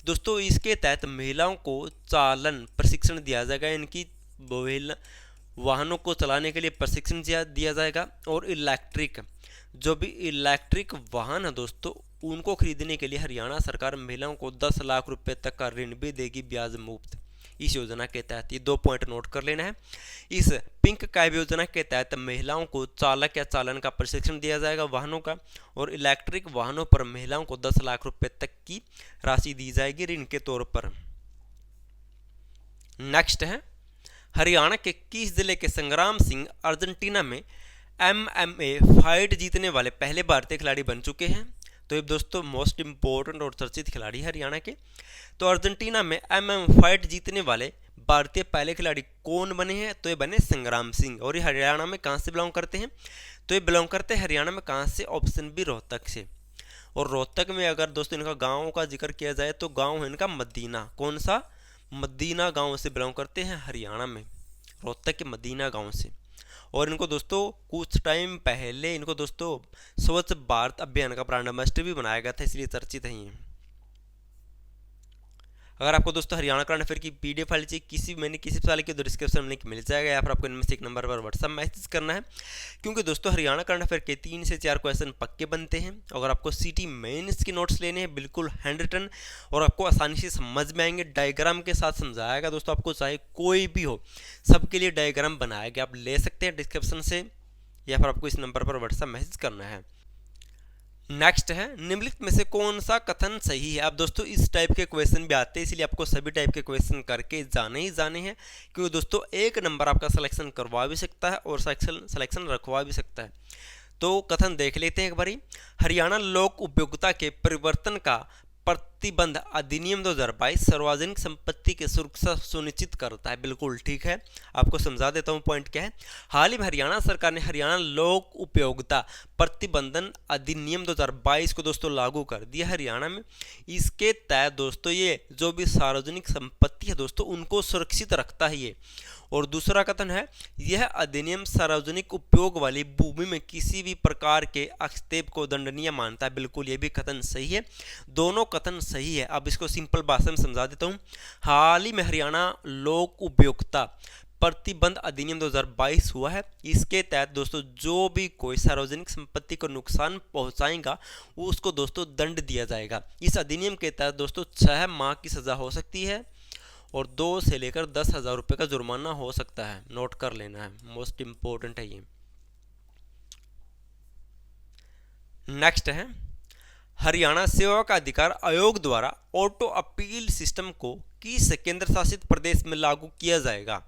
दोस्तों? इसके तहत महिलाओं को चालन प्रशिक्षण दिया जाएगा। इनकी वाहनों को चलाने के लिए प्रशिक्षण दिया जाएगा। और जो भी इलेक्ट्रिक वाहन है दोस्तों उनको खरीदने के लिए हरियाणा सरकार महिलाओं को 10 लाख रुपए तक का ऋण भी देगी ब्याज मुक्त इस योजना के तहत। ये 2 पॉइंट नोट कर लेना है। इस पिंक कैब योजना के तहत महिलाओं को चालक या चालन का प्रशिक्षण दिया जाएगा वाहनों का। और इलेक्ट्रिक वाहनों पर महिलाओं को 10 लाख रुपए तक की राशि दी जाएगी ऋण के तौर पर। नेक्स्ट है हरियाणा के किस जिले के संग्राम सिंह अर्जेंटीना में MMA फाइट जीतने वाले पहले भारतीय खिलाड़ी बन चुके हैं? तो ये दोस्तों मोस्ट इंपॉर्टेंट और चर्चित खिलाड़ी हरियाणा के। तो अर्जेंटीना में MMA फाइट जीतने वाले भारतीय पहले खिलाड़ी कौन बने हैं? तो ये बने संग्राम सिंह। और ये हरियाणा में कहाँ से बिलोंग करते हैं? तो ये बिलोंग करते हैं हरियाणा में कहाँ से? ऑप्शन बी रोहतक से। और रोहतक में अगर दोस्तों इनका गाँव का जिक्र किया जाए तो गाँव है इनका मदीना। कौन सा? मदीना गाँव से बिलोंग करते हैं हरियाणा में, रोहतक के मदीना गाँव से। और इनको दोस्तों कुछ टाइम पहले इनको दोस्तों स्वच्छ भारत अभियान का ब्रांड एम्बेसडर भी बनाया गया था, इसलिए चर्चित है ये। अगर आपको दोस्तों हरियाणा करंट अफेयर की पीडीएफ फाइल चाहिए किसी साल की, तो डिस्क्रिप्शन में लिंक मिल जाएगा, या फिर आपको इनमें से एक नंबर पर व्हाट्सअप मैसेज करना है। क्योंकि दोस्तों हरियाणा करंट अफेयर के 3 से 4 क्वेश्चन पक्के बनते हैं। अगर आपको सिटी मेंस के नोट्स लेने हैं बिल्कुल हैंड रिटन और आपको आसानी से समझ में आएंगे, डायग्राम के साथ समझाएगा दोस्तों, आपको चाहे कोई भी हो सबके लिए डायग्राम बनाएगा, आप ले सकते हैं डिस्क्रिप्शन से, या फिर आपको इस नंबर पर व्हाट्सअप मैसेज करना है। नेक्स्ट है, निम्नलिखित में से कौन सा कथन सही है? अब दोस्तों इस टाइप के क्वेश्चन भी आते हैं, इसलिए आपको सभी टाइप के क्वेश्चन करके जाने ही जाने हैं, क्योंकि दोस्तों एक नंबर आपका सिलेक्शन करवा भी सकता है और सिलेक्शन रखवा भी सकता है। तो कथन देख लेते हैं एक बारी। हरियाणा लोक उपयोगिता के परिवर्तन का प्रतिबंध अधिनियम 2022 सार्वजनिक संपत्ति की सुरक्षा सुनिश्चित करता है। बिल्कुल ठीक है, आपको समझा देता हूं पॉइंट क्या है। हाल ही में हरियाणा सरकार ने हरियाणा लोक उपयोगिता प्रतिबंधन अधिनियम 2022 को दोस्तों लागू कर दिया हरियाणा में। इसके तहत दोस्तों ये जो भी सार्वजनिक संपत्ति है दोस्तों उनको सुरक्षित रखता है ये। और दूसरा कथन है, यह अधिनियम सार्वजनिक उपयोग वाली भूमि में किसी भी प्रकार के हस्तक्षेप को दंडनीय मानता है। बिल्कुल ये भी कथन सही है, दोनों कथन सही है। अब इसको सिंपल भाषा में समझा देता हूँ। हाल ही में हरियाणा लोक उपयोगिता प्रतिबंध अधिनियम 2022 हुआ है। इसके तहत दोस्तों जो भी कोई सार्वजनिक संपत्ति को नुकसान पहुंचाएगा उसको दोस्तों दंड दिया जाएगा। इस अधिनियम के तहत दोस्तों 6 माह की सजा हो सकती है और 2 से लेकर 10,000 रुपये का जुर्माना हो सकता है। नोट कर लेना है, मोस्ट इंपोर्टेंट है ये। नेक्स्ट है, हरियाणा सेवा का अधिकार आयोग द्वारा ऑटो अपील सिस्टम को किस केंद्र शासित प्रदेश में लागू किया जाएगा?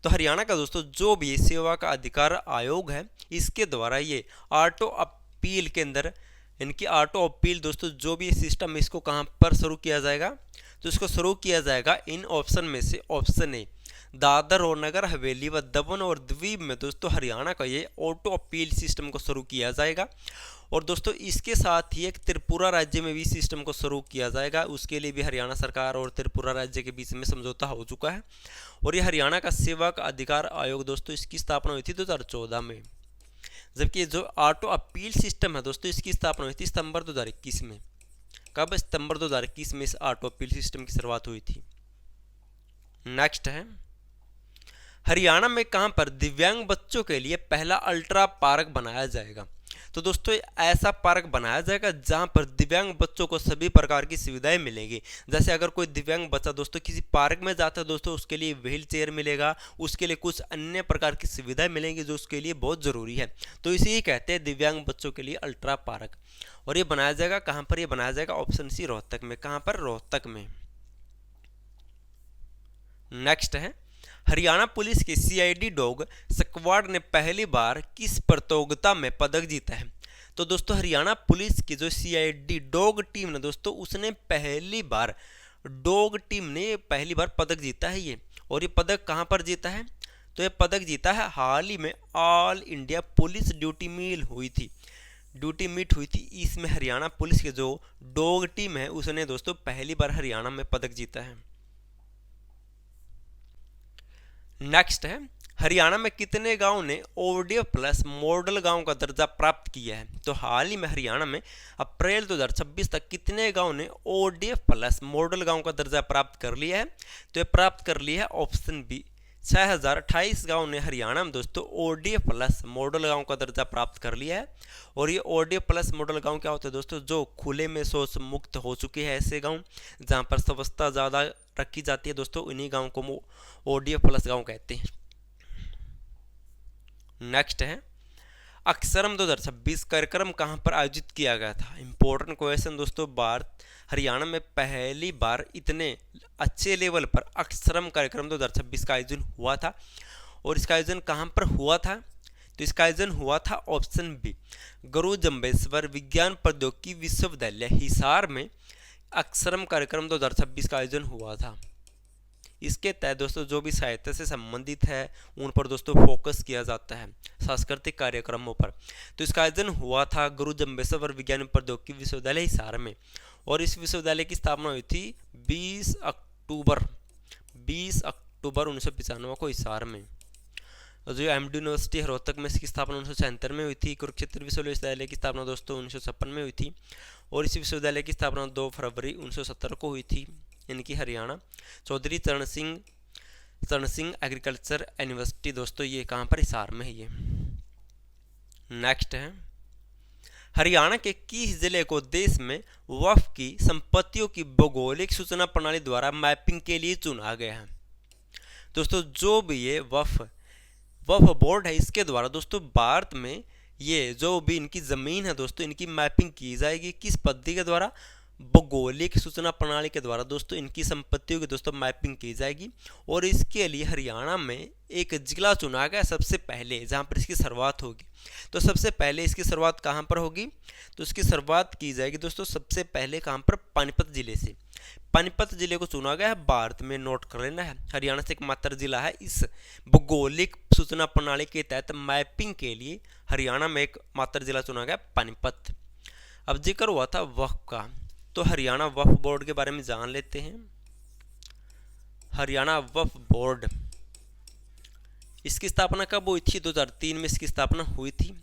तो हरियाणा का दोस्तों जो भी सेवा का अधिकार आयोग है इसके द्वारा ये ऑटो अपील के अंदर इनकी ऑटो अपील दोस्तों जो भी सिस्टम है इसको कहाँ पर शुरू किया जाएगा? तो इसको शुरू किया जाएगा इन ऑप्शन में से ऑप्शन ए दादर और नगर हवेली व दमन और द्वीप में दोस्तों हरियाणा का ये ऑटो अपील सिस्टम को शुरू किया जाएगा। और दोस्तों इसके साथ ही एक त्रिपुरा राज्य में भी सिस्टम को शुरू किया जाएगा, उसके लिए भी हरियाणा सरकार और त्रिपुरा राज्य के बीच में समझौता हो चुका है। और ये हरियाणा का सेवा का अधिकार आयोग दोस्तों इसकी स्थापना हुई थी 2014 में, जबकि जो ऑटो अपील सिस्टम है दोस्तों इसकी स्थापना हुई थी सितंबर 2021 में। कब? सितंबर 2021 में इस ऑटो अपील सिस्टम की शुरुआत हुई थी। नेक्स्ट है, हरियाणा में कहां पर दिव्यांग बच्चों के लिए पहला अल्ट्रा पार्क बनाया जाएगा? तो दोस्तों ऐसा पार्क बनाया जाएगा जहां पर दिव्यांग बच्चों को सभी प्रकार की सुविधाएं मिलेंगी। जैसे अगर कोई दिव्यांग बच्चा दोस्तों किसी पार्क में जाता है दोस्तों उसके लिए व्हील चेयर मिलेगा, उसके लिए कुछ अन्य प्रकार की सुविधाएं मिलेंगी जो उसके लिए बहुत ज़रूरी है। तो इसे कहते हैं दिव्यांग बच्चों के लिए अल्ट्रा पार्क। और ये बनाया जाएगा कहां पर? ये बनाया जाएगा ऑप्शन सी रोहतक में। कहां पर? रोहतक में। नेक्स्ट है, हरियाणा पुलिस के सीआईडी डॉग स्क्वाड ने पहली बार किस प्रतियोगिता में पदक जीता है? तो दोस्तों हरियाणा पुलिस की जो सीआईडी डॉग टीम ने दोस्तों उसने पहली बार पदक जीता है ये। और ये पदक कहां पर जीता है? तो ये पदक जीता है हाल ही में All India police duty meet हुई थी। इसमें हरियाणा पुलिस की जो डॉग टीम है उसने दोस्तों पहली बार हरियाणा में पदक जीता है। नेक्स्ट है, हरियाणा में कितने गांव ने ओडीएफ प्लस मॉडल गांव का दर्जा प्राप्त किया है? तो हाल ही में हरियाणा में अप्रैल 2026 तक कितने गांव ने ओडीएफ प्लस मॉडल गांव का दर्जा प्राप्त कर लिया है? तो ये प्राप्त कर लिया है ऑप्शन बी 6028 गांव ने हरियाणा में दोस्तों ओडीएफ प्लस मॉडल गांव का दर्जा प्राप्त कर लिया है। और ये ओडीएफ प्लस मॉडल गांव क्या होते हैं दोस्तों? जो खुले में शौच मुक्त हो चुके हैं ऐसे गांव जहां पर स्वच्छता ज़्यादा रखी जाती है दोस्तों, इन्हीं गांव को ओडीएफ प्लस गांव कहते हैं। नेक्स्ट है, अक्षरम 2026 कार्यक्रम कहां पर आयोजित किया गया था? इंपॉर्टेंट क्वेश्चन दोस्तों। हरियाणा में पहली बार इतने अच्छे लेवल पर अक्षरम कार्यक्रम 2026 का आयोजन हुआ था। और इसका आयोजन कहां पर हुआ था? तो इसका आयोजन हुआ था ऑप्शन बी गुरु जम्बेश्वर विज्ञान प्रौद्योगिकी विश्वविद्यालय हिसार में अक्षरम कार्यक्रम 2026 का आयोजन हुआ था। इसके तहत दोस्तों जो भी साहित्य से संबंधित है उन पर दोस्तों फोकस किया जाता है, सांस्कृतिक कार्यक्रमों पर। तो इसका आयोजन हुआ था गुरु जम्बेश्वर विज्ञान प्रौद्योगिकी विश्वविद्यालय हिसार में, और इस विश्वविद्यालय की स्थापना हुई थी 20 अक्टूबर 1995 को हिसार में। और जो एमडी यूनिवर्सिटी है रोहतक में, इसकी स्थापना 1976 में हुई थी। कुरुक्षेत्र विश्वविद्यालय की स्थापना दोस्तों 1956 में हुई थी, और इस विश्वविद्यालय की स्थापना 2 फरवरी 1970 को हुई थी, इनकी हरियाणा। चौधरी चरण सिंह एग्रीकल्चर यूनिवर्सिटी दोस्तों ये कहाँ पर, हिसार में है ये। नेक्स्ट है, हरियाणा के किस जिले को देश में वक्फ की संपत्तियों की भौगोलिक सूचना प्रणाली द्वारा मैपिंग के लिए चुना गया है। दोस्तों जो भी ये वक्फ बोर्ड है, इसके द्वारा दोस्तों भारत में ये जो भी इनकी ज़मीन है दोस्तों, इनकी मैपिंग की जाएगी किस पद्धति के द्वारा, भौगोलिक सूचना प्रणाली के द्वारा दोस्तों इनकी संपत्तियों की दोस्तों मैपिंग की जाएगी। और इसके लिए हरियाणा में एक जिला चुना गया सबसे पहले, जहाँ पर इसकी शुरुआत होगी। तो सबसे पहले इसकी शुरुआत कहाँ पर होगी, तो इसकी शुरुआत की जाएगी दोस्तों सबसे पहले कहाँ पर, पानीपत जिले से। पानीपत जिले को चुना गया है भारत में, नोट कर लेना है। हरियाणा से एकमात्र जिला है इस भौगोलिक सूचना प्रणाली के तहत मैपिंग के लिए, हरियाणा में एक मात्र जिला चुना गया पानीपत। अब जिक्र हुआ था वक्फ का, तो हरियाणा वक्फ बोर्ड के बारे में जान लेते हैं। हरियाणा वक्फ बोर्ड, इसकी स्थापना कब हुई थी, 2003 में इसकी स्थापना हुई थी।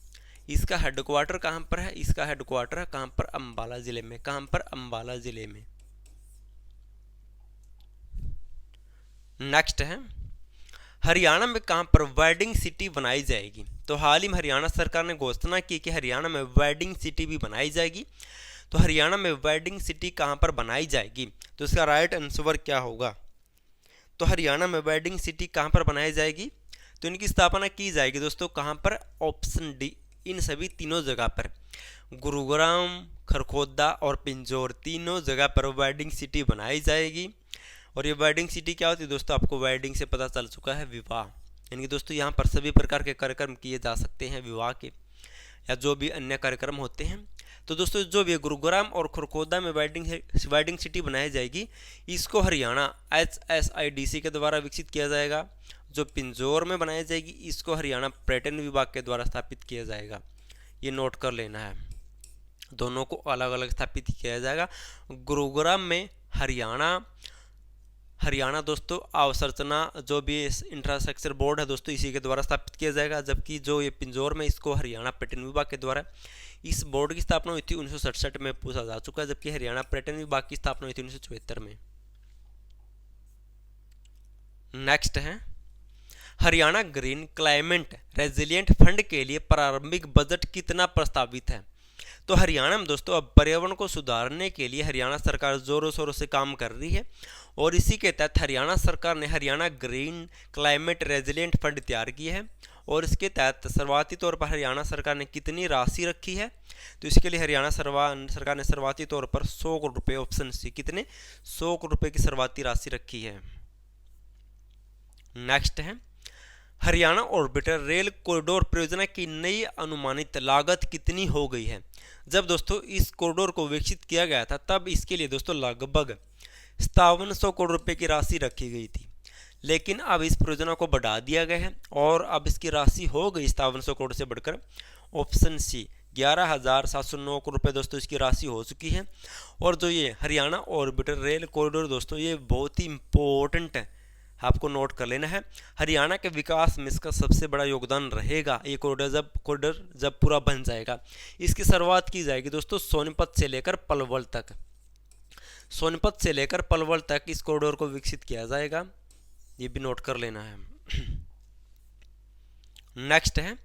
इसका हेडक्वार्टर कहाँ पर है, इसका हेडक्वार्टर है कहाँ पर, अंबाला जिले में। कहाँ पर, अंबाला जिले में। नेक्स्ट है, हरियाणा में कहाँ पर वेडिंग सिटी बनाई जाएगी। तो हाल ही में हरियाणा सरकार ने घोषणा की कि हरियाणा में वेडिंग सिटी भी बनाई जाएगी। तो हरियाणा में वेडिंग सिटी कहाँ पर बनाई जाएगी, तो इसका राइट आंसर क्या होगा, तो हरियाणा में वेडिंग सिटी कहाँ पर बनाई जाएगी, तो इनकी स्थापना की जाएगी दोस्तों कहाँ पर, ऑप्शन डी, इन सभी तीनों जगह पर, गुरुग्राम, खरखोदा और पिंजौर, तीनों जगह पर वेडिंग सिटी बनाई जाएगी। और ये वेडिंग सिटी क्या होती है दोस्तों, आपको वेडिंग से पता चल चुका है, विवाह, यानी कि दोस्तों यहाँ पर सभी प्रकार के कार्यक्रम किए जा सकते हैं विवाह के, या जो भी अन्य कार्यक्रम होते हैं। तो दोस्तों जो भी गुरुग्राम और खरखोदा में वेडिंग सिटी बनाई जाएगी, इसको हरियाणा HSIDC के द्वारा विकसित किया जाएगा। जो पिंजौर में बनाई जाएगी, इसको हरियाणा पर्यटन विभाग के द्वारा स्थापित किया जाएगा। ये नोट कर लेना है, दोनों को अलग अलग स्थापित किया जाएगा। गुरुग्राम में हरियाणा दोस्तों अवसंरचना जो भी इंफ्रास्ट्रक्चर बोर्ड है दोस्तों, इसी के द्वारा स्थापित किया जाएगा। जबकि जो ये पिंजौर में, इसको हरियाणा पर्यटन विभाग के द्वारा, इस बोर्ड की स्थापना हुई थी 1967 में, पूछा जा चुका है। जबकि हरियाणा पर्यटन विभाग की स्थापना हुई थी 1974 में। नेक्स्ट है, Haryana green climate resilient fund के लिए प्रारंभिक बजट कितना प्रस्तावित है। तो हरियाणा में दोस्तों अब पर्यावरण को सुधारने के लिए हरियाणा सरकार जोरों शोरों से काम कर रही है, और इसी के तहत हरियाणा सरकार ने Haryana green climate resilient fund तैयार किया है। और इसके तहत शुरुआती तौर पर हरियाणा सरकार ने कितनी राशि रखी है, तो इसके लिए हरियाणा सरकार ने शुरुआती तौर पर 100 करोड़ रुपये, ऑप्शन सी, कितने, 100 करोड़ रुपये की शुरुआती राशि रखी है। नेक्स्ट है, हरियाणा ऑर्बिटर रेल कॉरिडोर परियोजना की नई अनुमानित लागत कितनी हो गई है। जब दोस्तों इस कॉरिडोर को विकसित किया गया था, तब इसके लिए दोस्तों लगभग 5700 करोड़ रुपए की राशि रखी गई थी, लेकिन अब इस परियोजना को बढ़ा दिया गया है, और अब इसकी राशि हो गई 5700 करोड़ से बढ़कर, ऑप्शन सी, 11,709 करोड़ रुपये दोस्तों इसकी राशि हो चुकी है। और जो ये हरियाणा ऑर्बिटर रेल कॉरिडोर दोस्तों, ये बहुत ही इंपॉर्टेंट है, आपको नोट कर लेना है। हरियाणा के विकास में इसका सबसे बड़ा योगदान रहेगा। ये कॉरिडोर जब पूरा बन जाएगा, इसकी शुरुआत की जाएगी दोस्तों सोनीपत से लेकर पलवल तक। सोनीपत से लेकर पलवल तक इस कॉरिडोर को विकसित किया जाएगा, ये भी नोट कर लेना है। नेक्स्ट है,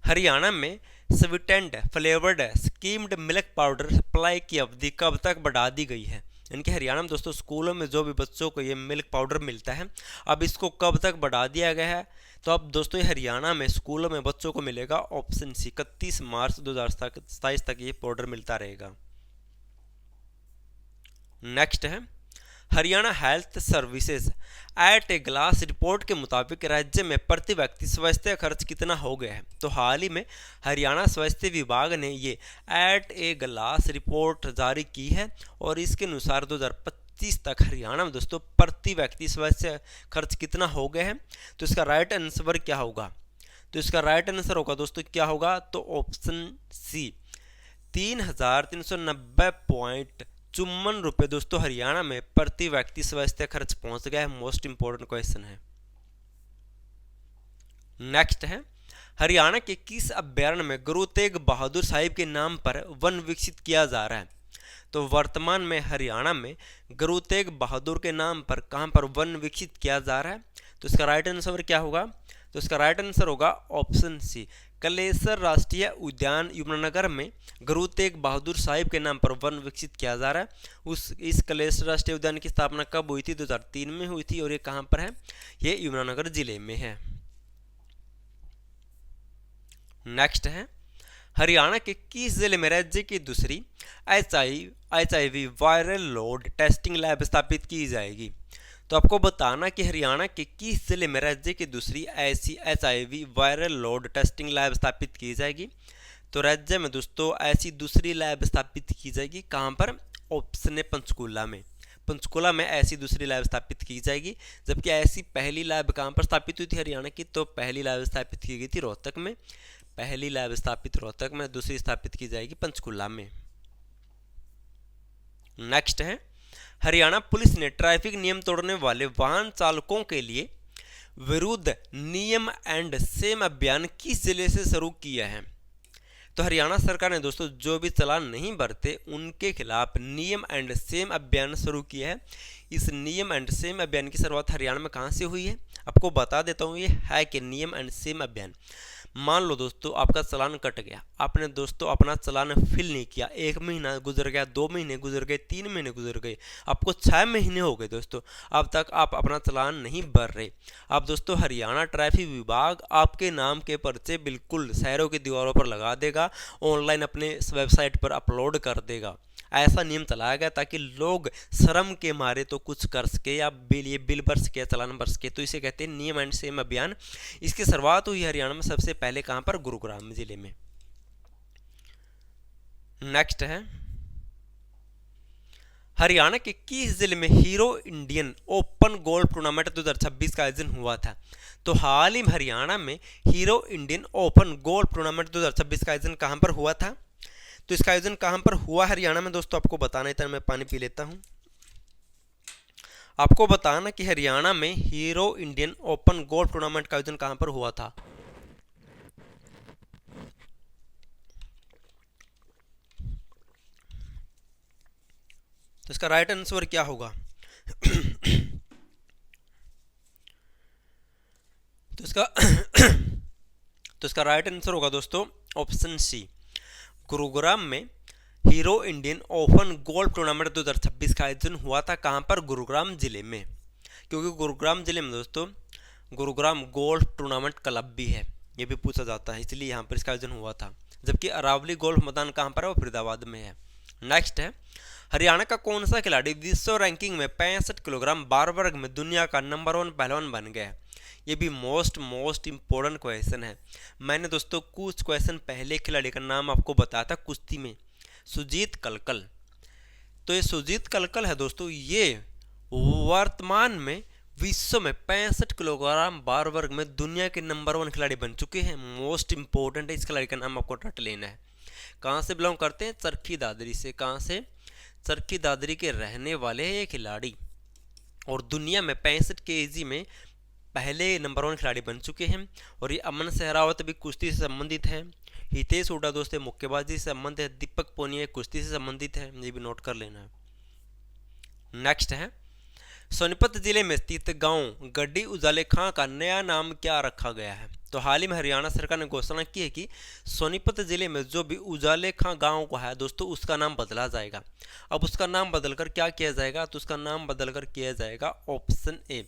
हरियाणा में sweetened flavoured schemed milk powder supply की अवधि कब तक बढ़ा दी गई है। इनके हरियाणा में दोस्तों स्कूलों में जो भी बच्चों को ये मिल्क पाउडर मिलता है, अब इसको कब तक बढ़ा दिया गया है, तो अब दोस्तों ये हरियाणा में स्कूलों में बच्चों को मिलेगा, ऑप्शन सी, 31 मार्च 2027 तक ये पाउडर मिलता रहेगा। नेक्स्ट है, Haryana health services at a glass report के मुताबिक राज्य में प्रति व्यक्ति स्वास्थ्य खर्च कितना हो गया है। तो हाल ही में हरियाणा स्वास्थ्य विभाग ने ये एट ए ग्लास रिपोर्ट जारी की है, और इसके अनुसार 2025 तक हरियाणा में दोस्तों प्रति व्यक्ति स्वास्थ्य खर्च कितना हो गया है? तो इसका राइट आंसर क्या होगा? तो इसका राइट आंसर होगा दोस्तों क्या होगा? तो ऑप्शन सी 3,390.54 रुपये दोस्तों हरियाणा में प्रति व्यक्ति स्वास्थ्य खर्च पहुंच गया है। मोस्ट इंपोर्टेंट क्वेश्चन है। नेक्स्ट है, हरियाणा के किस अभ्यारण्य में गुरु तेग बहादुर साहिब के नाम पर वन विकसित किया जा रहा है? तो वर्तमान में हरियाणा में गुरु तेग बहादुर के नाम पर कहां पर वन विकसित किया जा रहा है? तो इसका राइट आंसर क्या होगा? तो इसका राइट आंसर होगा ऑप्शन सी कलेसर राष्ट्रीय उद्यान यमुनानगर में गुरु तेग बहादुर साहिब के नाम पर वन विकसित किया जा रहा है। इस कलेसर राष्ट्रीय उद्यान की स्थापना कब हुई थी? 2003 में हुई थी और ये कहां पर है? ये यमुनानगर जिले में है। नेक्स्ट है, हरियाणा के किस जिले में राज्य की दूसरी HIV viral load testing lab स्थापित की जाएगी? तो आपको बताना कि हरियाणा के किस जिले में राज्य की दूसरी ऐसी HIV viral load testing lab स्थापित की जाएगी? तो राज्य में दोस्तों ऐसी दूसरी लैब स्थापित की जाएगी कहां पर? ऑप्शन है पंचकूला में। पंचकूला में ऐसी दूसरी लैब स्थापित की जाएगी। जबकि ऐसी पहली लैब कहां पर स्थापित हुई थी हरियाणा की? तो पहली लैब स्थापित की गई थी रोहतक में। पहली लैब स्थापित रोहतक में, दूसरी स्थापित की जाएगी पंचकूला में। नेक्स्ट है, हरियाणा पुलिस ने ट्रैफिक नियम तोड़ने वाले वाहन चालकों के लिए विरुद्ध नियम एंड सेम अभियान किस जिले से शुरू किया है? तो हरियाणा सरकार ने दोस्तों जो भी चालान नहीं भरते उनके खिलाफ नियम एंड सेम अभियान शुरू किया है। इस नियम एंड सेम अभियान की शुरुआत हरियाणा में कहां से हुई है? आपको बता देता हूं ये है कि नियम एंड सेम अभियान। मान लो दोस्तों आपका चालान कट गया, आपने दोस्तों अपना चालान फिल नहीं किया, 1 महीना गुजर गया, 2 महीने गुजर गए, 3 महीने गुजर गए, आपको 6 महीने हो गए दोस्तों, अब तक आप अपना चालान नहीं भर रहे। अब दोस्तों हरियाणा ट्रैफिक विभाग आपके नाम के पर्चे बिल्कुल शहरों की दीवारों पर लगा देगा, ऑनलाइन अपने वेबसाइट पर अपलोड कर देगा। ऐसा नियम चलाया गया ताकि लोग शर्म के मारे तो कुछ कर सके या बिल भर सके, चालान भर सके। तो इसे कहते हैं नियम एंड सेम अभियान। इसकी शुरुआत हुई हरियाणा में सबसे पहले कहां पर? गुरुग्राम जिले में। नेक्स्ट है, हरियाणा के किस जिले में hero Indian open golf tournament 2026 का आयोजन हुआ था? तो हाल ही में हरियाणा में hero Indian open golf tournament 2026 का आयोजन कहां पर हुआ था? तो इसका आयोजन कहां पर हुआ हरियाणा में दोस्तों? आपको बताना है, मैं पानी पी लेता हूं। आपको बताना कि हरियाणा में hero Indian open golf tournament का आयोजन कहां पर हुआ था? तो इसका राइट आंसर क्या होगा? तो इसका राइट आंसर होगा दोस्तों ऑप्शन सी गुरुग्राम में hero Indian open golf tournament 2026 का आयोजन हुआ था। कहां पर? गुरुग्राम जिले में, क्योंकि गुरुग्राम जिले में दोस्तों गुरुग्राम गोल्फ टूर्नामेंट क्लब भी है, ये भी पूछा जाता है, इसलिए यहां पर इसका आयोजन हुआ था। जबकि अरावली गोल्फ मैदान कहां पर है? वो फरीदाबाद में है। नेक्स्ट है, हरियाणा का कौन सा खिलाड़ी विश्व रैंकिंग में 65 किलोग्राम बार वर्ग में दुनिया का नंबर 1 पहलवान बन गया? ये भी मोस्ट इंपॉर्टेंट क्वेश्चन है। मैंने दोस्तों कुछ क्वेश्चन पहले खिलाड़ी का नाम आपको बताया था कुश्ती में, सुजीत कलकल। तो ये सुजीत कलकल है दोस्तों, ये वर्तमान में विश्व में 65 किलोग्राम बार वर्ग में दुनिया के नंबर 1 खिलाड़ी बन चुके हैं। मोस्ट इंपॉर्टेंट है, इस खिलाड़ी का नाम आपको रट लेना है। कहाँ से बिलोंग करते हैं? चरखी दादरी से। कहाँ से? चरखी दादरी के रहने वाले हैं ये खिलाड़ी, और दुनिया में 65 केजी में पहले नंबर 1 खिलाड़ी बन चुके हैं। और ये अमन सहरावत भी कुश्ती से संबंधित है, हितेश हुड्डा दोस्तों मुक्केबाजी से संबंधित है, दीपक पोनिया कुश्ती से संबंधित है, ये भी नोट कर लेना है। नेक्स्ट है, सोनीपत जिले में स्थित गांव गड्डी उजाले खां का नया नाम क्या रखा गया है? तो हाल ही में हरियाणा सरकार ने घोषणा की है कि सोनीपत जिले में जो भी उजाले खां गांव को है दोस्तों उसका नाम बदला जाएगा। अब उसका नाम बदलकर क्या किया जाएगा? तो उसका नाम बदलकर किया जाएगा ऑप्शन ए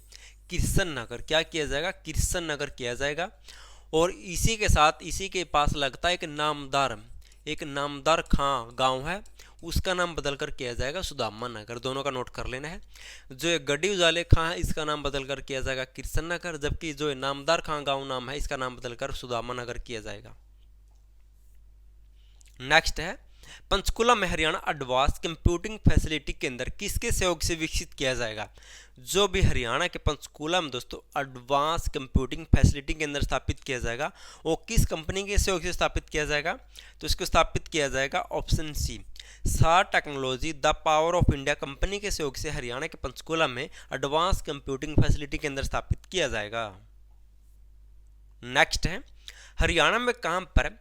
किशन नगर। क्या किया जाएगा? किशन नगर किया जाएगा। और इसी के साथ इसी के पास लगता है एक नामदार खां गांव है, उसका नाम बदलकर किया जाएगा सुदामा नगर। दोनों का नोट कर लेना है। जो गड्डी उजाले खां है इसका नाम बदलकर किया जाएगा किशन नगर, जबकि जो नामदार खां गांव नाम है इसका नाम बदलकर सुदामा नगर किया जाएगा। नेक्स्ट है, पंचकुला में हरियाणा एडवांस कंप्यूटिंग फैसिलिटी केंद्र किसके सहयोग से विकसित किया जाएगा? जो भी हरियाणा के पंचकुला में दोस्तों एडवांस कंप्यूटिंग फैसिलिटी केंद्र स्थापित किया जाएगा वो किस कंपनी के सहयोग से स्थापित किया जाएगा? तो इसको स्थापित किया जाएगा ऑप्शन सी, सार technology the power of India company के सहयोग से हरियाणा के पंचकुला में एडवांस कंप्यूटिंग फैसिलिटी केंद्र स्थापित किया जाएगा। नेक्स्ट है, हरियाणा में कहां पर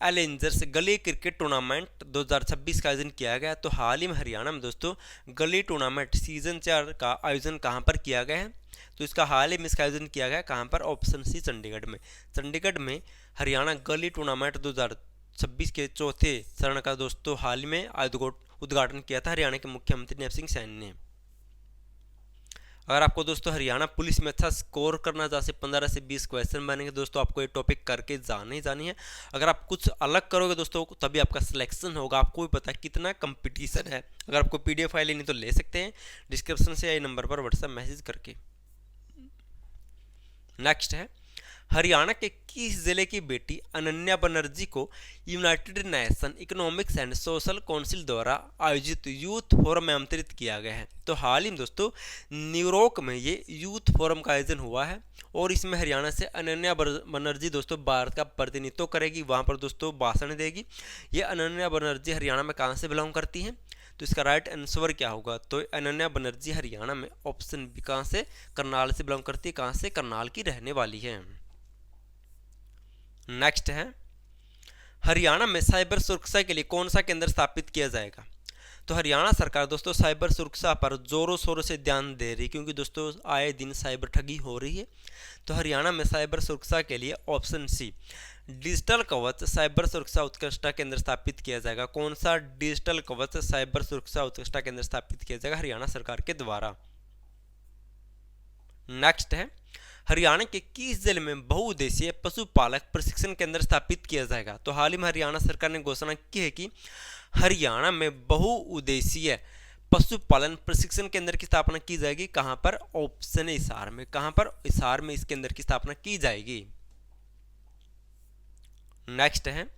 एलेंजर्स गली क्रिकेट टूर्नामेंट 2026 का आयोजन किया गया? तो हाल ही में हरियाणा में दोस्तों गली टूर्नामेंट सीजन 4 का आयोजन कहां पर किया गया है? तो इसका हाल ही में इसका आयोजन किया गया कहां पर? ऑप्शन सी, चंडीगढ़ में। चंडीगढ़ में हरियाणा गली टूर्नामेंट 2026 के चौथे चरण का दोस्तों हाल ही में उद्घाटन किया था हरियाणा के मुख्यमंत्री नैब सिंह सैनी ने। अगर आपको दोस्तों हरियाणा पुलिस में अच्छा स्कोर करना, जहाँ से 15 से 20 क्वेश्चन बनेंगे दोस्तों, आपको ये टॉपिक करके जानी है। अगर आप कुछ अलग करोगे दोस्तों तभी आपका सिलेक्शन होगा। आपको भी पता है कितना कंपटीशन है। अगर आपको पीडीएफ फाइल लेनी तो ले सकते हैं डिस्क्रिप्शन से या नंबर पर व्हाट्सएप मैसेज करके। नेक्स्ट है, हरियाणा के किस जिले की बेटी अनन्या बनर्जी को United nation economics and social council द्वारा आयोजित यूथ फोरम में आमंत्रित किया गया है? तो हाल ही में दोस्तों न्यूयॉर्क में ये यूथ फोरम का आयोजन हुआ है और इसमें हरियाणा से अनन्या बनर्जी दोस्तों भारत का प्रतिनिधित्व करेगी, वहाँ पर दोस्तों भाषण देगी। ये अनन्या बनर्जी हरियाणा में कहाँ से बिलोंग करती हैं? तो इसका राइट आंसर क्या होगा? तो अनन्या बनर्जी हरियाणा में ऑप्शन बी, कहाँ से? करनाल से बिलोंग करती है। कहाँ से? करनाल की रहने वाली है। नेक्स्ट है, हरियाणा में साइबर सुरक्षा के लिए कौन सा केंद्र स्थापित किया जाएगा? तो हरियाणा सरकार दोस्तों साइबर सुरक्षा पर जोरों शोरों से ध्यान दे रही है, क्योंकि दोस्तों आए दिन साइबर ठगी हो रही है। तो हरियाणा में साइबर सुरक्षा के लिए ऑप्शन सी, डिजिटल कवच साइबर सुरक्षा उत्कृष्टता केंद्र स्थापित किया जाएगा। कौन सा डिजिटल कवच साइबर सुरक्षा उत्कृष्टता केंद्र स्थापित किया जाएगा? हरियाणा सरकार के द्वारा। नेक्स्ट है, हरियाणा के किस जिले में बहुउद्देशीय पशुपालक प्रशिक्षण केंद्र स्थापित किया जाएगा? तो हाल ही में हरियाणा सरकार ने घोषणा की है कि हरियाणा में बहुउद्देशीय पशुपालन प्रशिक्षण केंद्र की स्थापना की जाएगी। कहां पर? ऑप्शन हिसार में। कहां पर? हिसार में इस केंद्र की स्थापना की जाएगी। नेक्स्ट है,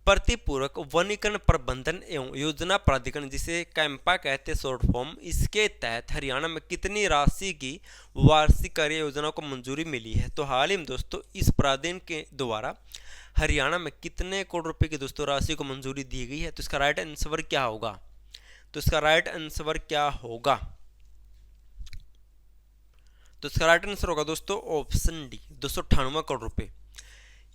प्रतिपूरक वनीकरण प्रबंधन एवं योजना प्राधिकरण, जिसे कैंपा कहते हैं शॉर्ट फॉर्म, इसके तहत हरियाणा में कितनी राशि की वार्षिक कार्य योजना को मंजूरी मिली है? तो हाल ही में दोस्तों इस प्राधिकरण के द्वारा हरियाणा में कितने करोड़ रुपए की दोस्तों राशि को मंजूरी दी गई है? तो इसका राइट आंसर क्या होगा? तो इसका राइट आंसर क्या होगा? तो इसका राइट आंसर होगा दोस्तों ऑप्शन डी, 298 करोड़ रुपए।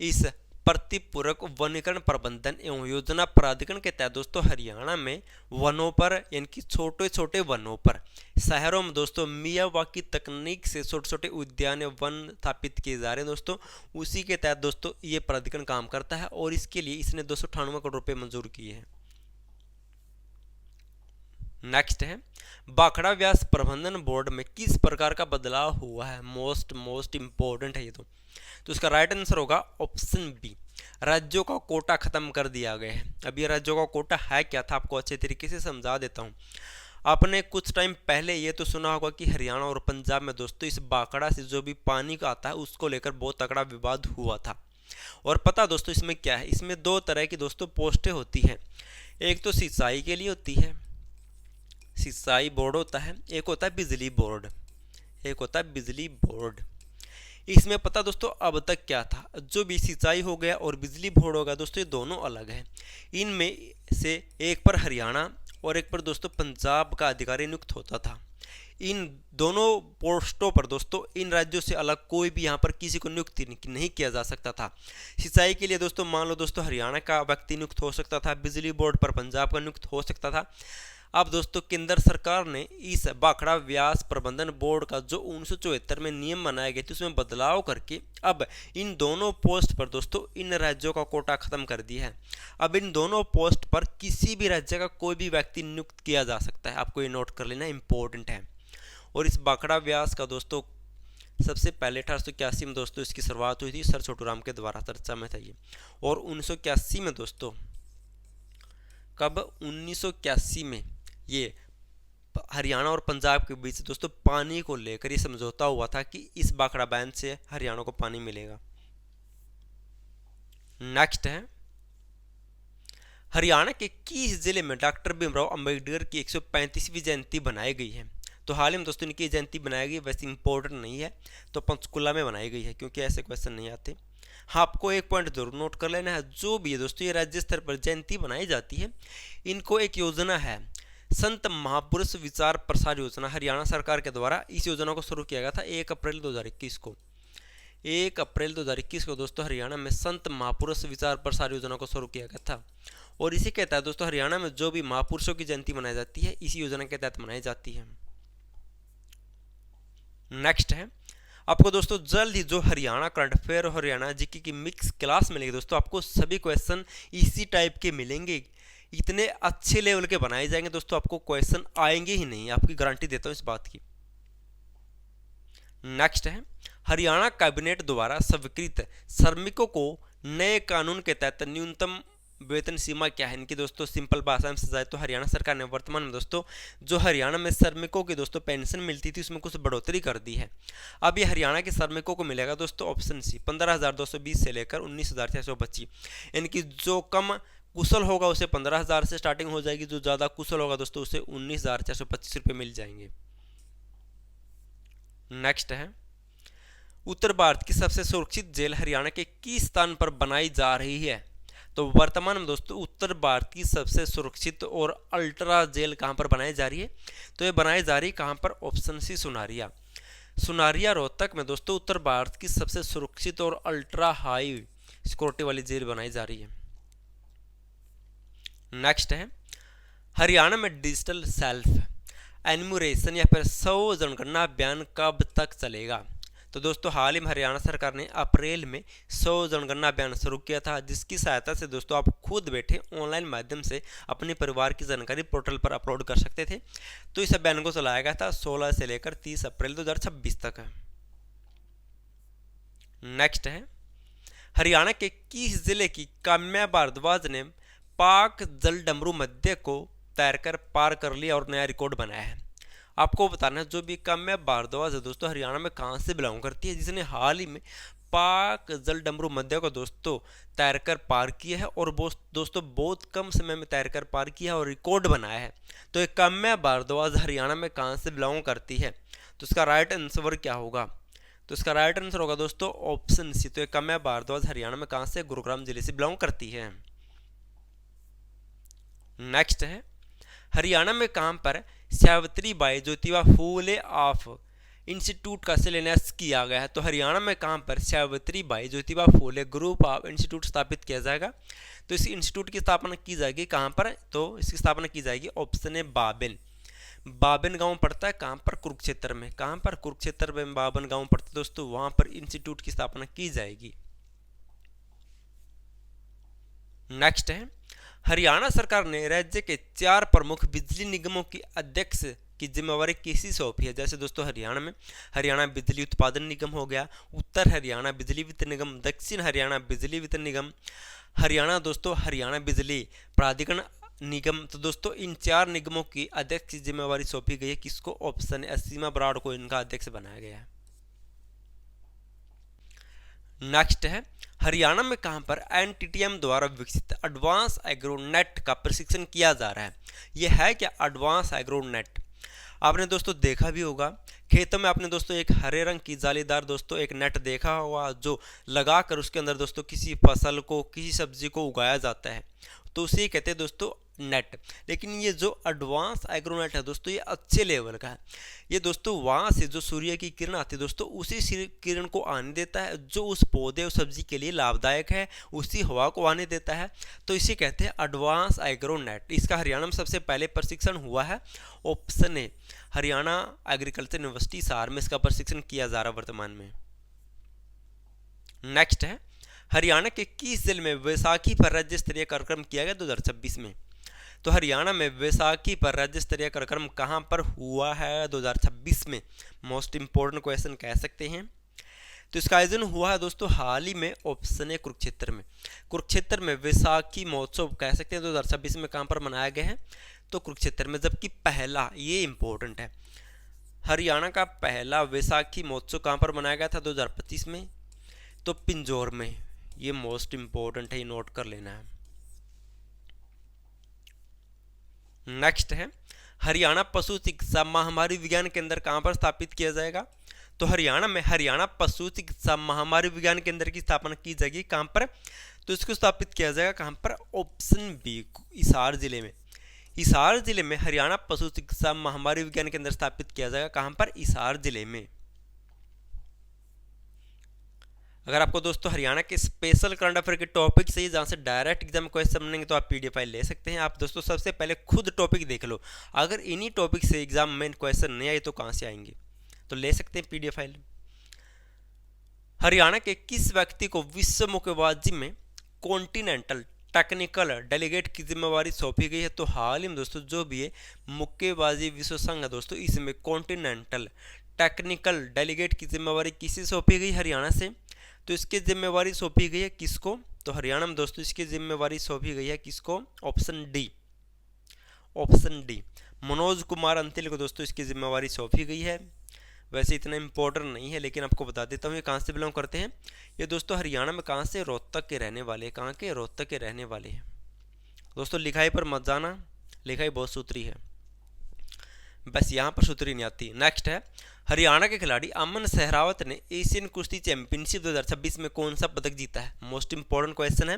इस प्रतिपूरक वनीकरण प्रबंधन एवं योजना प्राधिकरण के तहत दोस्तों हरियाणा में वनों पर, यानी कि छोटे छोटे वनों पर, शहरों में दोस्तों मियावाकी तकनीक से छोटे छोटे उद्यान वन स्थापित किए जा रहे हैं दोस्तों। उसी के तहत दोस्तों ये प्राधिकरण काम करता है और इसके लिए इसने 298 करोड़ रुपए मंजूर किए हैं। नेक्स्ट है, बाखड़ा व्यास प्रबंधन बोर्ड में किस प्रकार का बदलाव हुआ है? मोस्ट इंपॉर्टेंट है ये तो इसका राइट आंसर होगा ऑप्शन बी, राज्यों का कोटा खत्म कर दिया गया है। अब ये राज्यों का कोटा है क्या था, आपको अच्छे तरीके से समझा देता हूँ। आपने कुछ टाइम पहले ये तो सुना होगा कि हरियाणा और पंजाब में दोस्तों इस बाखड़ा से जो भी पानी का आता है उसको लेकर बहुत तगड़ा विवाद हुआ था। और पता दोस्तों इसमें क्या है, इसमें दो तरह की दोस्तों पोस्टें होती हैं। एक तो सिंचाई के लिए होती है, सिंचाई बोर्ड होता है, एक होता है बिजली बोर्ड, एक होता है बिजली बोर्ड। इसमें पता दोस्तों अब तक क्या था, जो भी सिंचाई हो गया और बिजली बोर्ड होगा दोस्तों ये दोनों अलग हैं। इनमें से एक पर हरियाणा और एक पर दोस्तों पंजाब का अधिकारी नियुक्त होता था। इन दोनों पोस्टों पर दोस्तों इन राज्यों से अलग कोई भी यहाँ पर किसी को नियुक्त नहीं किया जा सकता था। सिंचाई के लिए दोस्तों मान लो दोस्तों हरियाणा का व्यक्ति नियुक्त हो सकता था, बिजली बोर्ड पर पंजाब का नियुक्त हो सकता था। अब दोस्तों केंद्र सरकार ने इस बाखड़ा व्यास प्रबंधन बोर्ड का जो 1974 में नियम बनाए गए थे उसमें बदलाव करके अब इन दोनों पोस्ट पर दोस्तों इन राज्यों का कोटा खत्म कर दिया है। अब इन दोनों पोस्ट पर किसी भी राज्य का कोई भी व्यक्ति नियुक्त किया जा सकता है। आपको ये नोट कर लेना इंपॉर्टेंट है। और इस बाखड़ा व्यास का दोस्तों सबसे पहले 1881 में दोस्तों इसकी शुरुआत हुई थी, सर छोटूराम के द्वारा चर्चा में था ये। और 1981 में दोस्तों, कब? 1981 में ये हरियाणा और पंजाब के बीच दोस्तों पानी को लेकर ये समझौता हुआ था कि इस बाखड़ा बांध से हरियाणा को पानी मिलेगा। नेक्स्ट है, हरियाणा के किस जिले में डॉक्टर भीमराव अंबेडकर की 135वीं जयंती बनाई गई है? तो हाल ही में दोस्तों इनकी जयंती बनाई गई, वैसे इंपॉर्टेंट नहीं है, तो पंचकुला में बनाई गई है, क्योंकि ऐसे क्वेश्चन नहीं आते। हाँ, आपको एक पॉइंट जरूर नोट कर लेना है, जो भी है दोस्तों ये राज्य स्तर पर जयंती बनाई जाती है, इनको एक योजना है संत महापुरुष विचार प्रसार योजना, हरियाणा सरकार के द्वारा इस योजना को शुरू किया गया था 1 अप्रैल 2021 को। 1 अप्रैल 2021 को दोस्तों हरियाणा में संत महापुरुष विचार प्रसार योजना को शुरू किया गया था। और इसी के तहत दोस्तों हरियाणा में जो भी महापुरुषों की जयंती मनाई जाती है, इसी योजना के तहत मनाई जाती है। नेक्स्ट है, आपको दोस्तों जल्द ही जो हरियाणा करंट अफेयर और हरियाणा जीके की मिक्स क्लास मिलेगी दोस्तों, आपको सभी क्वेश्चन इसी टाइप के मिलेंगे, इतने अच्छे लेवल के बनाए जाएंगे दोस्तों, आपको क्वेश्चन आएंगे ही नहीं, आपकी गारंटी देता हूं इस बात की। नेक्स्ट है, हरियाणा कैबिनेट द्वारा स्वीकृत श्रमिकों को नए कानून के तहत न्यूनतम वेतन सीमा क्या है इनकी दोस्तों? सिंपल भाषा में समझाए तो हरियाणा सरकार ने वर्तमान में दोस्तों जो हरियाणा में श्रमिकों की दोस्तों पेंशन मिलती थी, उसमें कुछ बढ़ोतरी कर दी है। अब ये हरियाणा के श्रमिकों को मिलेगा दोस्तों ऑप्शन सी 15,220 से लेकर 19,625। इनकी जो कम कुशल होगा उसे 15,000 से स्टार्टिंग हो जाएगी, जो ज़्यादा कुशल होगा दोस्तों उसे 19,425 रुपये मिल जाएंगे। नेक्स्ट है, उत्तर भारत की सबसे सुरक्षित जेल हरियाणा के किस स्थान पर बनाई जा रही है? तो वर्तमान में दोस्तों उत्तर भारत की सबसे सुरक्षित और अल्ट्रा जेल कहां पर बनाई जा रही है? तो ये बनाई जा रही है कहां पर? Option C Sunaria. सुनारिया रोहतक में दोस्तों उत्तर भारत की सबसे सुरक्षित और अल्ट्रा हाई सिक्योरिटी वाली जेल बनाई जा रही है। नेक्स्ट है, हरियाणा में डिजिटल सेल्फ एन्यूमरेशन या फिर 100 जनगणना अभियान कब तक चलेगा? तो दोस्तों हाल ही में हरियाणा सरकार ने अप्रैल में 100 जनगणना अभियान शुरू किया था, जिसकी सहायता से दोस्तों आप खुद बैठे ऑनलाइन माध्यम से अपने परिवार की जानकारी पोर्टल पर अपलोड कर सकते थे। तो इस अभियान को चलाया गया था 16 से लेकर 30 अप्रैल 2026 तक। नेक्स्ट है, हरियाणा के किस जिले की काम्या भारद्वाज ने पाक जल डमरू मध्य को तैरकर पार कर लिया और नया रिकॉर्ड बनाया है? आपको बताना है, जो भी काम्या भारद्वाज है दोस्तों हरियाणा में कहां से बिलोंग करती है, जिसने हाल ही में पाक जल डमरू मध्य को दोस्तों तैरकर पार किया है, और दोस्तों बहुत कम समय में तैरकर पार किया और रिकॉर्ड बनाया है। तो ये काम्या भारद्वाज हरियाणा में कहां से बिलोंग करती है? तो इसका राइट आंसर क्या होगा? तो इसका राइट आंसर होगा दोस्तों ऑप्शन सी। तो ये काम्या भारद्वाज हरियाणा में कहां से? गुरुग्राम जिले से बिलोंग करती है। नेक्स्ट है, हरियाणा में कहां पर Savitri by Jyotiba Phule of institute का शिलान्यास किया गया है? तो हरियाणा में कहां पर Savitri by Jyotiba Phule group of institute स्थापित किया जाएगा? तो इस इंस्टीट्यूट की स्थापना की जाएगी कहां पर? तो इसकी स्थापना की जाएगी ऑप्शन ए बाबिन। बाबिन गांव पड़ता है कहां पर? कुरुक्षेत्र में। कहां पर? कुरुक्षेत्र में बाबिन गांव पड़ता है दोस्तों, वहां पर इंस्टीट्यूट की स्थापना की जाएगी। नेक्स्ट है, हरियाणा सरकार ने राज्य के 4 प्रमुख बिजली निगमों की अध्यक्ष की जिम्मेवारी किसी सौंपी है? जैसे दोस्तों हरियाणा में हरियाणा बिजली उत्पादन निगम हो गया, उत्तर हरियाणा बिजली वितरण निगम, दक्षिण हरियाणा बिजली वितरण निगम, हरियाणा दोस्तों हरियाणा बिजली प्राधिकरण निगम। तो दोस्तों इन 4 निगमों की अध्यक्ष की जिम्मेवारी सौंपी गई है किसको? ऑप्शन है सीमा बराड़ को इनका अध्यक्ष बनाया गया है। नेक्स्ट है, हरियाणा में कहां पर एनटीटीएम द्वारा विकसित एडवांस एग्रोनेट का प्रशिक्षण किया जा रहा है? यह है क्या एडवांस एग्रोनेट? आपने दोस्तों देखा भी होगा, खेतों में आपने दोस्तों एक हरे रंग की जालीदार दोस्तों एक नेट देखा होगा, जो लगाकर उसके अंदर दोस्तों किसी फसल को किसी सब्जी को उगाया जाता है, तो उसे कहते हैं दोस्तों नेट। लेकिन ये जो एडवांस एग्रोनेट है दोस्तों ये अच्छे लेवल का है। ये दोस्तों वहाँ से जो सूर्य की किरण आती है दोस्तों उसी किरण को आने देता है, जो उस पौधे और सब्जी के लिए लाभदायक है उसी हवा को आने देता है, तो इसे कहते हैं एडवांस एग्रोनेट। इसका हरियाणा में सबसे पहले प्रशिक्षण हुआ है, option A Haryana agriculture university Hisar में इसका प्रशिक्षण किया जा रहा है वर्तमान में। नेक्स्ट है, हरियाणा के किस जिले में वैसाखी पर राज्य स्तरीय कार्यक्रम किया गया 2026 में? तो हरियाणा में वैसाखी पर राज्य स्तरीय कार्यक्रम कहां पर हुआ है 2026 में? मोस्ट इंपोर्टेंट क्वेश्चन कह सकते हैं। तो इसका आयोजन हुआ है दोस्तों हाल ही में, ऑप्शन है कुरुक्षेत्र में। कुरुक्षेत्र में वैसाखी महोत्सव कह सकते हैं 2026 में कहां पर मनाया गया है? तो कुरुक्षेत्र में। जबकि पहला, ये इंपॉर्टेंट है, हरियाणा का पहला वैसाखी महोत्सव कहां पर मनाया गया था 2025 में? तो पिंजौर में। ये मोस्ट इंपॉर्टेंट है, ये नोट कर लेना है। नेक्स्ट है हरियाणा पशु चिकित्सा महामारी विज्ञान केंद्र कहाँ पर स्थापित किया जाएगा? तो हरियाणा में हरियाणा पशु चिकित्सा महामारी विज्ञान केंद्र की स्थापना की जाएगी। कहाँ पर? तो इसको स्थापित किया जाएगा कहाँ पर? ऑप्शन बी, हिसार जिले में। हिसार जिले में हरियाणा पशु चिकित्सा महामारी विज्ञान केंद्र स्थापित किया जाएगा। कहाँ पर? हिसार जिले में। अगर आपको दोस्तों हरियाणा के स्पेशल करंट अफेयर के टॉपिक चाहिए जहाँ से डायरेक्ट एग्जाम क्वेश्चन बनेंगे तो आप पीडीएफ फाइल ले सकते हैं। आप दोस्तों सबसे पहले खुद टॉपिक देख लो, अगर इन्हीं टॉपिक से एग्जाम में क्वेश्चन नहीं आए तो कहाँ से आएंगे, तो ले सकते हैं पीडीएफ फाइल। हरियाणा के किस व्यक्ति को विश्व मुक्केबाजी में कॉन्टिनेंटल टेक्निकल डेलीगेट की जिम्मेवारी सौंपी गई है? तो हाल ही में दोस्तों जो भी है मुक्केबाजी विश्व संघ है दोस्तों, इसमें कॉन्टिनेंटल टेक्निकल डेलीगेट की जिम्मेवारी किसे सौंपी गई? हरियाणा से। तो इसकी जिम्मेवारी सौंपी गई है किसको? तो हरियाणा में दोस्तों इसकी जिम्मेवारी सौंपी गई है किसको? Option D, option D Manoj Kumar Antil को दोस्तों इसकी जिम्मेवारी सौंपी गई है। वैसे इतना इंपॉर्टेंट नहीं है लेकिन आपको बता देता हूँ ये कहाँ से बिलोंग करते हैं। ये दोस्तों हरियाणा में कहाँ से? रोहतक के रहने वाले। कहाँ के? रोहतक के रहने वाले हैं दोस्तों। लिखाई पर मत जाना, लिखाई बहुत सूत्री है, बस यहाँ पर सूत्री नहीं आती। नेक्स्ट है हरियाणा के खिलाड़ी अमन सहरावत ने एशियन कुश्ती चैंपियनशिप 2026 में कौन सा पदक जीता है? मोस्ट इंपॉर्टेंट क्वेश्चन है।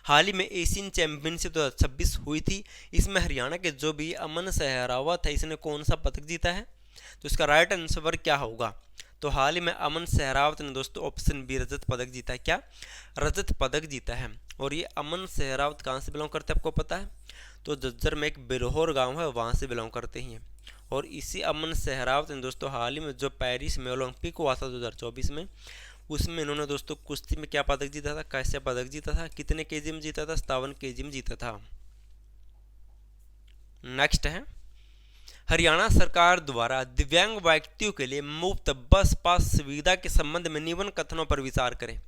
हाल ही में एशियन चैंपियनशिप 2026 हुई थी, इसमें हरियाणा के जो भी अमन सहरावत है इसने कौन सा पदक जीता है? तो इसका राइट आंसर क्या होगा? तो हाल ही में अमन सहरावत ने दोस्तों ऑप्शन बी रजत पदक जीता है। क्या? रजत पदक जीता है। और ये अमन सहरावत कहाँ से बिलोंग करते हैं आपको पता है? तो झज्जर में एक बिरहोर गांव है वहाँ से बिलोंग करते हैं। और इसी अमन सहरावत ने दोस्तों हाल ही में जो पेरिस में ओलंपिक हुआ था 2024 में, उसमें इन्होंने दोस्तों कुश्ती में क्या पदक जीता था? कैसे पदक जीता था? कितने केजी में जीता था? 57 केजी में जीता था। नेक्स्ट है हरियाणा सरकार द्वारा दिव्यांग व्यक्तियों के लिए मुफ्त बस पास सुविधा के संबंध में निम्न कथनों पर विचार करें।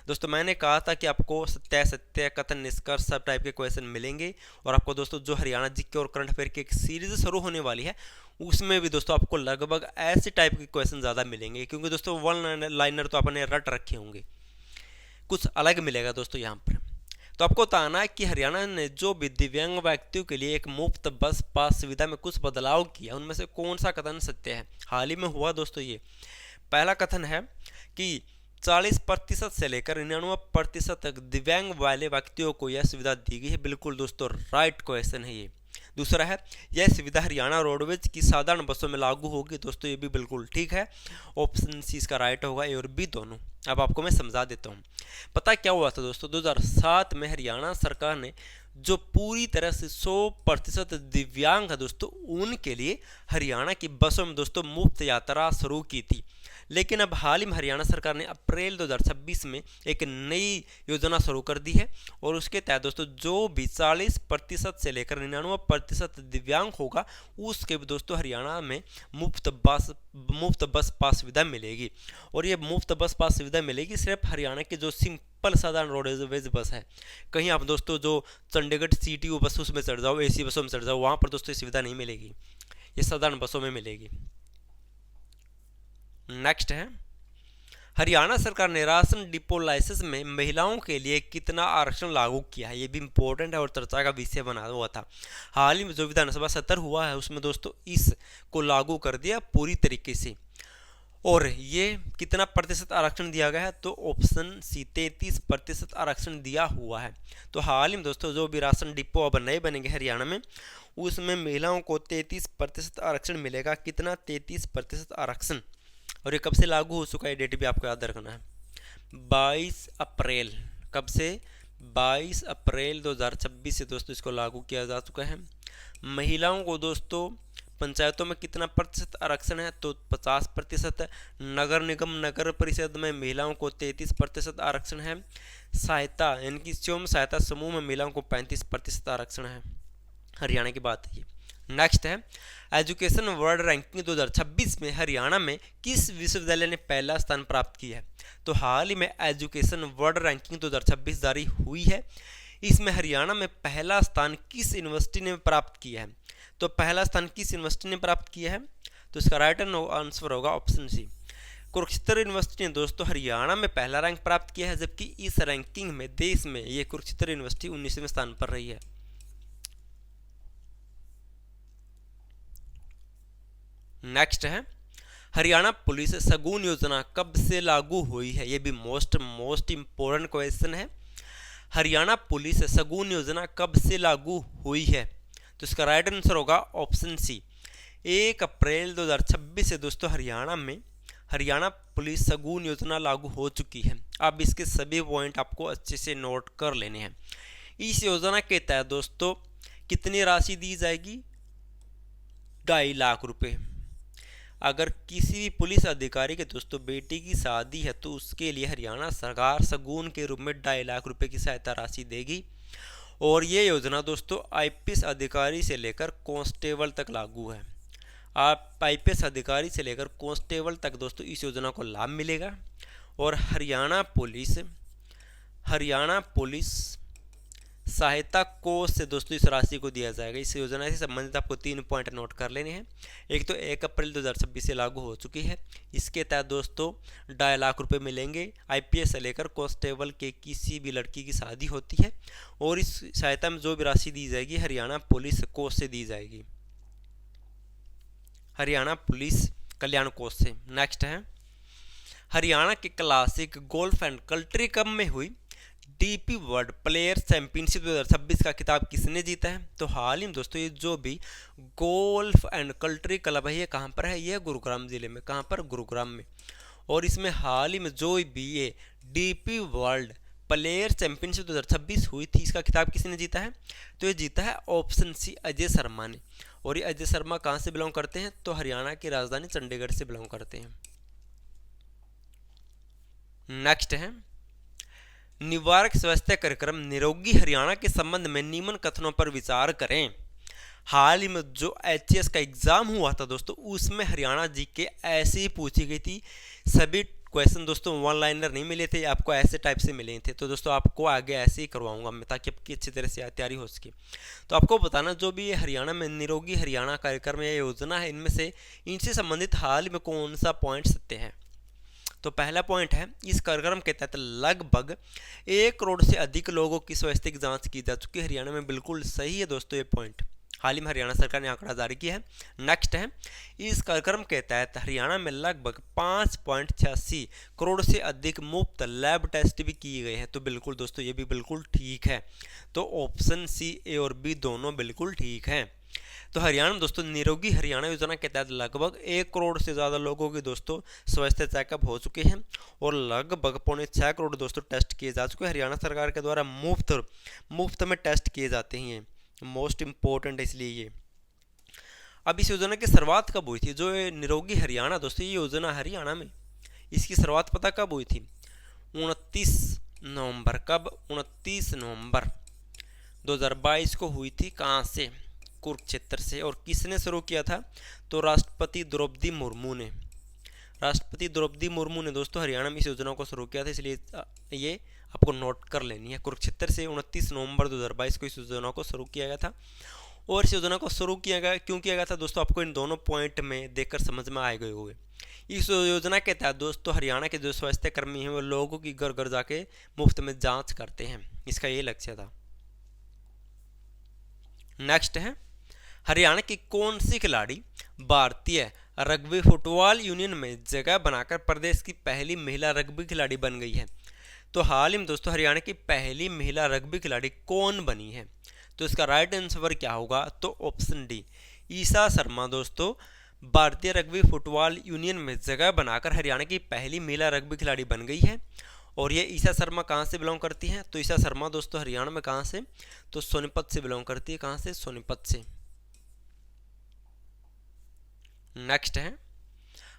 दोस्तों मैंने कहा था कि आपको सत्य कथन निष्कर्ष सब टाइप के क्वेश्चन मिलेंगे और आपको दोस्तों जो हरियाणा जीके और करंट अफेयर की एक सीरीज शुरू होने वाली है उसमें भी दोस्तों आपको लगभग ऐसे टाइप के क्वेश्चन ज़्यादा मिलेंगे, क्योंकि दोस्तों वन लाइनर तो आपने रट रखे होंगे, कुछ अलग मिलेगा दोस्तों यहाँ पर। तो आपको बताना है कि हरियाणा ने जो भी दिव्यांग व्यक्तियों के लिए एक मुफ्त बस पास सुविधा में कुछ बदलाव किया उनमें से कौन सा कथन सत्य है? हाल ही में हुआ दोस्तों ये पहला कथन है कि 40% से लेकर 99% तक दिव्यांग वाले व्यक्तियों को यह सुविधा दी गई है। बिल्कुल दोस्तों राइट क्वेश्चन है ये। दूसरा है यह सुविधा हरियाणा रोडवेज की साधारण बसों में लागू होगी। दोस्तों ये भी बिल्कुल ठीक है, ऑप्शन सी इसका राइट होगा, ए और बी दोनों। अब आपको मैं समझा देता हूँ। पता क्या हुआ था दोस्तों, 2007 में हरियाणा सरकार ने जो पूरी तरह से 100% दिव्यांग है दोस्तों उनके लिए हरियाणा की बसों में दोस्तों मुफ्त यात्रा शुरू की थी। लेकिन अब हाल ही में हरियाणा सरकार ने अप्रैल 2026 में एक नई योजना शुरू कर दी है और उसके तहत दोस्तों जो भी 40% से लेकर 99% दिव्यांग होगा उसके भी दोस्तों हरियाणा में मुफ्त बस पास सुविधा मिलेगी। और ये मुफ्त बस पास सुविधा मिलेगी सिर्फ हरियाणा के जो सिंपल साधारण रोडवेज बस है। कहीं आप दोस्तों जो चंडीगढ़ CTU बस उसमें चढ़ जाओ, AC बसों में चढ़ जाओ, वहाँ पर दोस्तों सुविधा नहीं मिलेगी, ये साधारण बसों में मिलेगी। नेक्स्ट है हरियाणा सरकार ने राशन डिपो लाइसेंस में महिलाओं के लिए कितना आरक्षण लागू किया है? ये भी इंपॉर्टेंट है और चर्चा का विषय बना हुआ था। हाल ही में जो विधानसभा सत्र हुआ है उसमें दोस्तों इसको लागू कर दिया पूरी तरीके से। और ये कितना प्रतिशत आरक्षण दिया गया है? तो ऑप्शन सी 33% आरक्षण दिया हुआ है। तो हाल ही में दोस्तों जो भी राशन डिपो अब नए बनेंगे हरियाणा में उसमें महिलाओं को 33% आरक्षण मिलेगा। कितना? 33% आरक्षण। और ये कब से लागू हो चुका है? डेट भी आपको याद रखना है, 22 अप्रैल। कब से? 22 अप्रैल 2026 से दोस्तों इसको लागू किया जा चुका है। महिलाओं को दोस्तों पंचायतों में कितना प्रतिशत आरक्षण है? तो 50%। नगर निगम नगर परिषद में महिलाओं को 33% आरक्षण है। सहायता यानी कि स्वयं सहायता समूह में महिलाओं को 35% आरक्षण है। हरियाणा की बात है ये। नेक्स्ट है एजुकेशन वर्ल्ड रैंकिंग 2026 में हरियाणा में किस विश्वविद्यालय ने पहला स्थान प्राप्त किया है? तो हाल ही में एजुकेशन वर्ल्ड रैंकिंग 2026 जारी हुई है। इसमें हरियाणा में पहला स्थान किस यूनिवर्सिटी ने प्राप्त किया है? तो पहला स्थान किस यूनिवर्सिटी ने प्राप्त किया है? तो इसका राइट आंसर होगा ऑप्शन सी, कुरुक्षेत्र यूनिवर्सिटी ने दोस्तों हरियाणा में पहला रैंक प्राप्त किया है, जबकि इस रैंकिंग में देश में ये कुरुक्षेत्र यूनिवर्सिटी 19वें स्थान पर रही है। नेक्स्ट है हरियाणा पुलिस शगुन योजना कब से लागू हुई है। ये भी मोस्ट इम्पोर्टेंट क्वेश्चन है। हरियाणा पुलिस शगुन योजना कब से लागू हुई है, तो इसका राइट आंसर होगा ऑप्शन सी, 1 अप्रैल 2026 से दोस्तों हरियाणा पुलिस शगुन योजना लागू हो चुकी है। अब इसके सभी पॉइंट आपको अच्छे से नोट कर लेने हैं। इस योजना के तहत दोस्तों कितनी राशि दी जाएगी, 2.5 लाख रुपए। अगर किसी भी पुलिस अधिकारी के दोस्तों बेटी की शादी है तो उसके लिए हरियाणा सरकार शगुन के रूप में 2.5 लाख रुपए की सहायता राशि देगी। और ये योजना दोस्तों आईपीएस अधिकारी से लेकर कांस्टेबल तक लागू है। आप आईपीएस अधिकारी से लेकर कांस्टेबल तक दोस्तों इस योजना को लाभ मिलेगा। और हरियाणा पुलिस सहायता कोष से दोस्तों इस राशि को दिया जाएगा। इस योजना से संबंधित आपको 3 पॉइंट नोट कर लेने हैं। एक तो 1 अप्रैल 2026 से लागू हो चुकी है। इसके तहत दोस्तों 2.5 लाख रुपए मिलेंगे। आईपीएस से लेकर कांस्टेबल के किसी भी लड़की की शादी होती है और इस सहायता में जो भी राशि दी जाएगी हरियाणा पुलिस कोष से दी जाएगी, हरियाणा पुलिस कल्याण कोष से। नेक्स्ट है हरियाणा के classic golf and country club में हुई डीपी वर्ल्ड प्लेयर्स चैंपियनशिप 2026 का खिताब किसने जीता है। तो हाल ही में दोस्तों ये जो भी गोल्फ एंड कंट्री क्लब है ये कहाँ पर है, ये गुरुग्राम जिले में। कहाँ पर, गुरुग्राम में। और इसमें हाल ही में जो भी ये डीपी वर्ल्ड प्लेयर्स चैंपियनशिप 2026 हुई थी इसका खिताब किसने जीता है, तो ये जीता है ऑप्शन सी, अजय शर्मा ने। और ये अजय शर्मा कहाँ से बिलोंग करते हैं, तो हरियाणा की राजधानी चंडीगढ़ से बिलोंग करते हैं। नेक्स्ट है निवारक स्वास्थ्य कार्यक्रम निरोगी हरियाणा के संबंध में निम्न कथनों पर विचार करें। हाल ही में जो एचएस का एग्जाम हुआ था दोस्तों उसमें हरियाणा जी के ऐसे ही पूछी गई थी। सभी क्वेश्चन दोस्तों वन लाइनर नहीं मिले थे, आपको ऐसे टाइप से मिले थे। तो दोस्तों आपको आगे ऐसे ही करवाऊंगा मैं ताकि आपकी अच्छी तरह से तैयारी हो सके। तो आपको बताना जो भी ये हरियाणा में निरोगी हरियाणा कार्यक्रम या योजना है इनसे संबंधित हाल में कौन सा पॉइंट सत्य है। तो पहला पॉइंट है इस कार्यक्रम के तहत लगभग 1 करोड़ से अधिक लोगों की स्वास्थ्य जांच की जा चुकी है। हरियाणा में बिल्कुल सही है दोस्तों ये पॉइंट, हाल ही में हरियाणा सरकार ने आंकड़ा जारी किया है। नेक्स्ट है इस कार्यक्रम के तहत हरियाणा में लगभग 5.86 करोड़ से अधिक मुफ्त लैब टेस्ट भी किए गए हैं। तो बिल्कुल दोस्तों ये भी बिल्कुल ठीक है। तो ऑप्शन सी, ए और बी दोनों बिल्कुल ठीक है। तो हरियाणा में दोस्तों निरोगी हरियाणा योजना के तहत लगभग 1 करोड़ से ज़्यादा लोगों के दोस्तों स्वास्थ्य चेकअप हो चुके हैं और लगभग 6.25 करोड़ दोस्तों टेस्ट किए जा चुके हैं। हरियाणा सरकार के द्वारा मुफ्त में टेस्ट किए जाते हैं, मोस्ट इम्पोर्टेंट है इसलिए ये। अब इस योजना की शुरुआत कब हुई थी, जो निरोगी हरियाणा दोस्तों ये योजना हरियाणा में इसकी शुरुआत पता कब हुई थी, 29 नवंबर। कब, 29 नवंबर 2022 को हुई थी। कहाँ से, कुरुक्षेत्र से। और किसने शुरू किया था, तो राष्ट्रपति द्रौपदी मुर्मू ने। राष्ट्रपति द्रौपदी मुर्मू ने दोस्तों हरियाणा में इस योजना को शुरू किया था, इसलिए ये आपको नोट कर लेनी है। कुरुक्षेत्र से 29 नवंबर 2022 को इस योजना को शुरू किया गया था। और इस योजना को शुरू किया गया क्यों किया गया था दोस्तों, आपको इन दोनों पॉइंट में देखकर समझ में आए गए हुए। इस योजना के तहत दोस्तों हरियाणा के जो स्वास्थ्य कर्मी हैं वो लोगों की घर घर जाके मुफ्त में जाँच करते हैं, इसका ये लक्ष्य था। नेक्स्ट है हरियाणा की कौन सी खिलाड़ी भारतीय रग्बी फुटबॉल यूनियन में जगह बनाकर प्रदेश की पहली महिला रग्बी खिलाड़ी बन गई है। तो हाल ही में दोस्तों हरियाणा की पहली महिला रग्बी खिलाड़ी कौन बनी है, तो इसका राइट आंसर क्या होगा, तो ऑप्शन डी, ईशा शर्मा दोस्तों भारतीय रग्बी फुटबॉल यूनियन में जगह बनाकर हरियाणा की पहली महिला रग्बी खिलाड़ी बन गई है। और ये ईशा शर्मा कहाँ से बिलोंग करती हैं, तो ईशा शर्मा दोस्तों हरियाणा में कहाँ से, तो सोनीपत से बिलोंग करती है। कहाँ से, सोनीपत से। नेक्स्ट है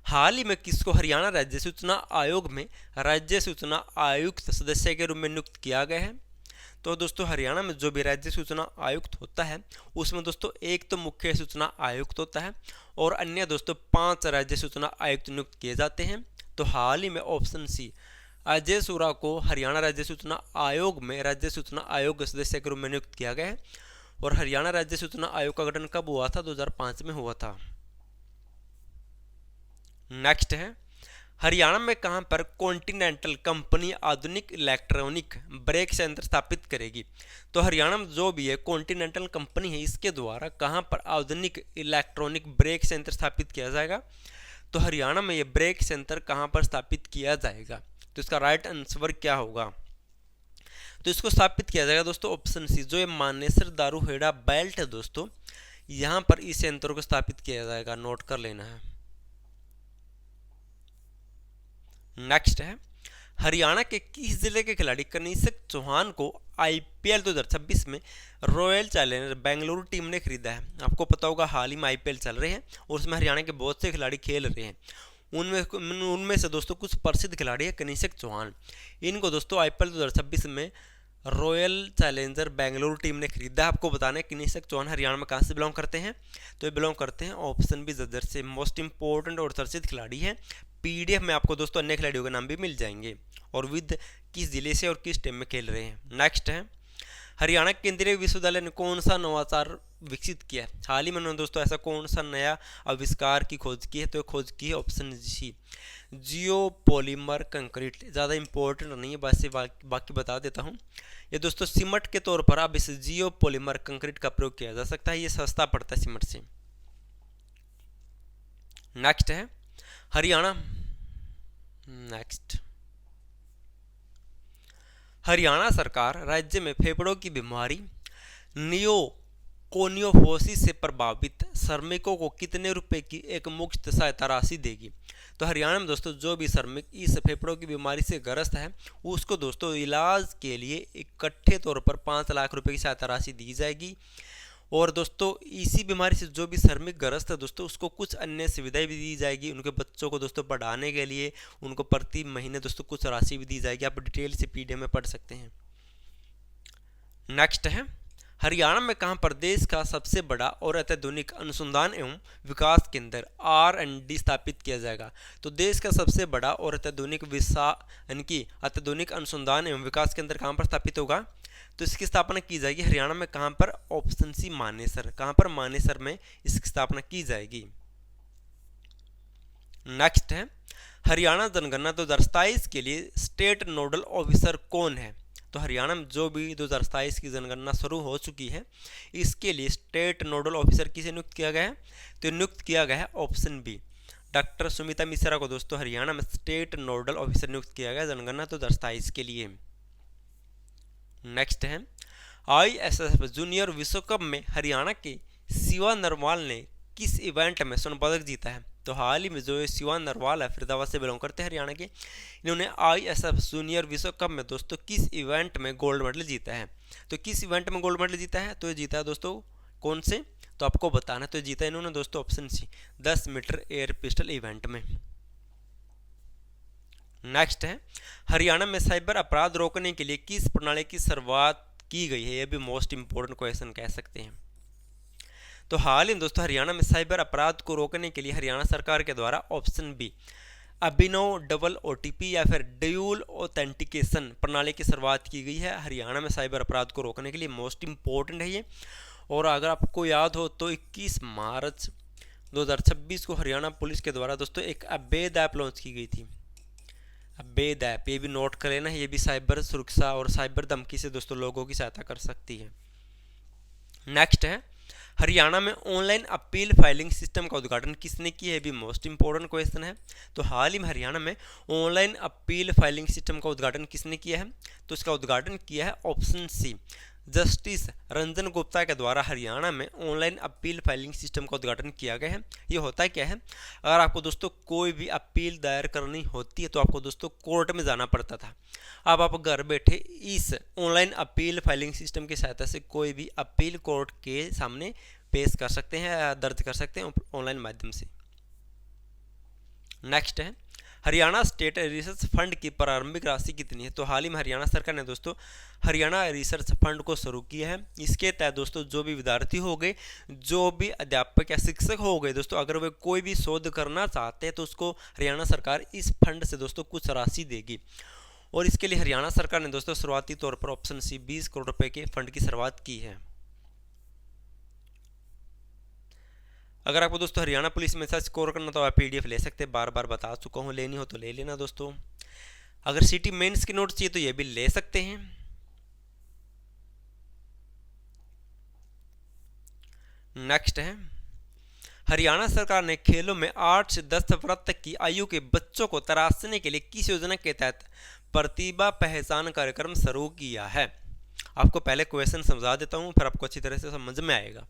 हाल ही में किसको हरियाणा राज्य सूचना आयोग में राज्य सूचना आयुक्त सदस्य के रूप में नियुक्त किया गया है। तो दोस्तों हरियाणा में जो भी राज्य सूचना आयुक्त होता है उसमें दोस्तों एक तो मुख्य सूचना आयुक्त होता है और अन्य दोस्तों 5 राज्य सूचना आयुक्त नियुक्त किए जाते हैं। तो हाल ही में ऑप्शन सी, अजय सूरा को हरियाणा राज्य सूचना आयोग में राज्य सूचना आयोग सदस्य के रूप में नियुक्त किया गया है। और हरियाणा राज्य सूचना आयोग का गठन कब हुआ था, 2005 में हुआ था। नेक्स्ट है हरियाणा में कहां पर कॉन्टिनेंटल कंपनी आधुनिक इलेक्ट्रॉनिक ब्रेक संयंत्र स्थापित करेगी? तो हरियाणा में जो भी है कॉन्टिनेंटल कंपनी है, इसके द्वारा कहां पर आधुनिक इलेक्ट्रॉनिक ब्रेक संयंत्र स्थापित किया जाएगा? तो हरियाणा में ये ब्रेक संयंत्र कहां पर स्थापित किया जाएगा? तो इसका राइट आंसर क्या होगा? तो इसको स्थापित किया जाएगा दोस्तों ऑप्शन सी, जो ये मानेसर दारूहेड़ा बेल्ट है दोस्तों, यहां पर इस संयंत्र को स्थापित किया जाएगा, नोट कर लेना है। नेक्स्ट है, हरियाणा के किस जिले के खिलाड़ी कनिष्क चौहान को आईपीएल 2026 में रॉयल चैलेंजर बेंगलुरु टीम ने खरीदा है? आपको पता होगा हाल ही में आईपीएल चल रहे हैं और उसमें हरियाणा के बहुत से खिलाड़ी खेल रहे हैं। उनमें से दोस्तों कुछ प्रसिद्ध खिलाड़ी है कनिष्क चौहान। इनको दोस्तों आईपीएल 2026 में रॉयल चैलेंजर बेंगलुरु टीम ने खरीदा। आपको बताना है कनिष्क चौहान हरियाणा में कहाँ से बिलोंग करते हैं? तो ये बिलोंग करते हैं ऑप्शन बी जज्जर से। मोस्ट इंपॉर्टेंट और चर्चित खिलाड़ी है। पीडीएफ में आपको दोस्तों अन्य खिलाड़ियों के नाम भी मिल जाएंगे और विद किस जिले से और किस टीम में खेल रहे हैं। नेक्स्ट है, हरियाणा केंद्रीय विश्वविद्यालय ने कौन सा नवाचार विकसित किया है? हाल ही में दोस्तों ऐसा कौन सा नया आविष्कार की खोज की है? तो खोज की है ऑप्शन सी, जियोपॉलीमर कंक्रीट। ज़्यादा इंपॉर्टेंट नहीं है, बस बाकी बता देता हूँ। ये दोस्तों सीमेंट के तौर पर अब इस जियोपॉलीमर कंक्रीट का प्रयोग किया जा सकता है, ये सस्ता पड़ता है सीमेंट से। नेक्स्ट है हरियाणा, हरियाणा सरकार राज्य में फेफड़ों की बीमारी नियोकोनियोफोसिस से प्रभावित श्रमिकों को कितने रुपए की एक मुफ्त सहायता राशि देगी? तो हरियाणा में दोस्तों जो भी श्रमिक इस फेफड़ों की बीमारी से ग्रस्त है, उसको दोस्तों इलाज के लिए इकट्ठे तौर पर 5 लाख रुपए की सहायता राशि दी जाएगी। और दोस्तों इसी बीमारी से जो भी श्रमिक ग्रस्त है दोस्तों, उसको कुछ अन्य सुविधाएं भी दी जाएगी। उनके बच्चों को दोस्तों पढ़ाने के लिए उनको प्रति महीने दोस्तों कुछ राशि भी दी जाएगी। आप डिटेल से पीडीएफ में पढ़ सकते हैं। नेक्स्ट है, हरियाणा में कहां पर देश का सबसे बड़ा और अत्याधुनिक अनुसंधान एवं विकास केंद्र R&D स्थापित किया जाएगा? तो देश का सबसे बड़ा और अत्याधुनिक अत्याधुनिक अनुसंधान एवं विकास केंद्र कहां पर स्थापित होगा? तो इसकी स्थापना की जाएगी हरियाणा में। कहां पर? Option C, Manesar. कहां पर? मानेसर में इसकी स्थापना की जाएगी। नेक्स्ट है, हरियाणा जनगणना 2027 के लिए स्टेट नोडल ऑफिसर कौन है? तो हरियाणा में जो भी 2027 की जनगणना शुरू हो चुकी है, इसके लिए स्टेट नोडल ऑफिसर किसे नियुक्त किया गया है? तो नियुक्त किया गया है option B, doctor Sumita Mishra को दोस्तों हरियाणा में स्टेट नोडल ऑफिसर नियुक्त किया गया जनगणना 2027 के लिए। नेक्स्ट है, ISSF जूनियर विश्व कप में हरियाणा के शिवा नरवाल ने किस इवेंट में स्वर्ण पदक जीता है? तो हाल ही में जो शिवा नरवाल है, फरीदाबाद से बिलोंग करते हैं हरियाणा के, इन्होंने ISSF जूनियर विश्व कप में दोस्तों किस इवेंट में गोल्ड मेडल जीता है? तो किस इवेंट में गोल्ड मेडल जीता है? तो ये जीता है दोस्तों कौन से? तो आपको बताना। तो जीता इन्होंने दोस्तों option C, 10 metre air pistol event में। नेक्स्ट है, हरियाणा में साइबर अपराध रोकने के लिए किस प्रणाली की शुरुआत की गई है? यह भी मोस्ट इंपोर्टेंट क्वेश्चन कह सकते हैं। तो हाल ही दोस्तों हरियाणा में साइबर अपराध को रोकने के लिए हरियाणा सरकार के द्वारा ऑप्शन बी, अभिनव डबल OTP या फिर ड्यूल ऑथेंटिकेशन प्रणाली की शुरुआत की गई है हरियाणा में साइबर अपराध को रोकने के लिए। मोस्ट इंपॉर्टेंट है ये। और अगर आपको याद हो तो 21 मार्च 2026 को हरियाणा पुलिस के द्वारा दोस्तों एक अवैध ऐप लॉन्च की गई थी। अवैध ऐप, ये भी नोट कर लेना, ये भी साइबर सुरक्षा और साइबर धमकी से दोस्तों लोगों की सहायता कर सकती है। नेक्स्ट है, हरियाणा में ऑनलाइन अपील फाइलिंग सिस्टम का उद्घाटन किसने किया है? भी मोस्ट इंपॉर्टेंट क्वेश्चन है। तो हाल ही में हरियाणा में ऑनलाइन अपील फाइलिंग सिस्टम का उद्घाटन किसने किया है? तो इसका उद्घाटन किया है option C, justice Ranjan Gupta के द्वारा हरियाणा में ऑनलाइन अपील फाइलिंग सिस्टम का उद्घाटन किया गया है। ये होता क्या है, अगर आपको दोस्तों कोई भी अपील दायर करनी होती है तो आपको दोस्तों कोर्ट में जाना पड़ता था। अब आप घर बैठे इस ऑनलाइन अपील फाइलिंग सिस्टम की सहायता से कोई भी अपील कोर्ट के सामने पेश कर सकते हैं या दर्ज कर सकते हैं ऑनलाइन माध्यम से। नेक्स्ट है, हरियाणा स्टेट रिसर्च फंड की प्रारंभिक राशि कितनी है? तो हाल ही में हरियाणा सरकार ने दोस्तों हरियाणा रिसर्च फंड को शुरू किया है। इसके तहत दोस्तों जो भी विद्यार्थी हो गए, जो भी अध्यापक या शिक्षक हो गए दोस्तों, अगर वे कोई भी शोध करना चाहते हैं तो उसको हरियाणा सरकार इस फंड से दोस्तों कुछ राशि देगी। और इसके लिए हरियाणा सरकार ने दोस्तों शुरुआती तौर पर ऑप्शन सी 20 करोड़ रुपए के फंड की शुरुआत की है। अगर आपको दोस्तों हरियाणा पुलिस में ऐसा स्कोर करना तो आप PDF ले सकते हैं, बार बार बता चुका हूँ, लेनी हो तो ले लेना दोस्तों। अगर सिटी मेंस के नोट्स चाहिए तो ये भी ले सकते हैं। नेक्स्ट है, हरियाणा सरकार ने खेलों में 8 से 10 वर्ष तक की आयु के बच्चों को तराशने के लिए किस योजना के तहत प्रतिभा पहचान कार्यक्रम शुरू किया है। आपको पहले क्वेश्चन समझा देता हूँ, फिर आपको अच्छी तरह से समझ में आएगा।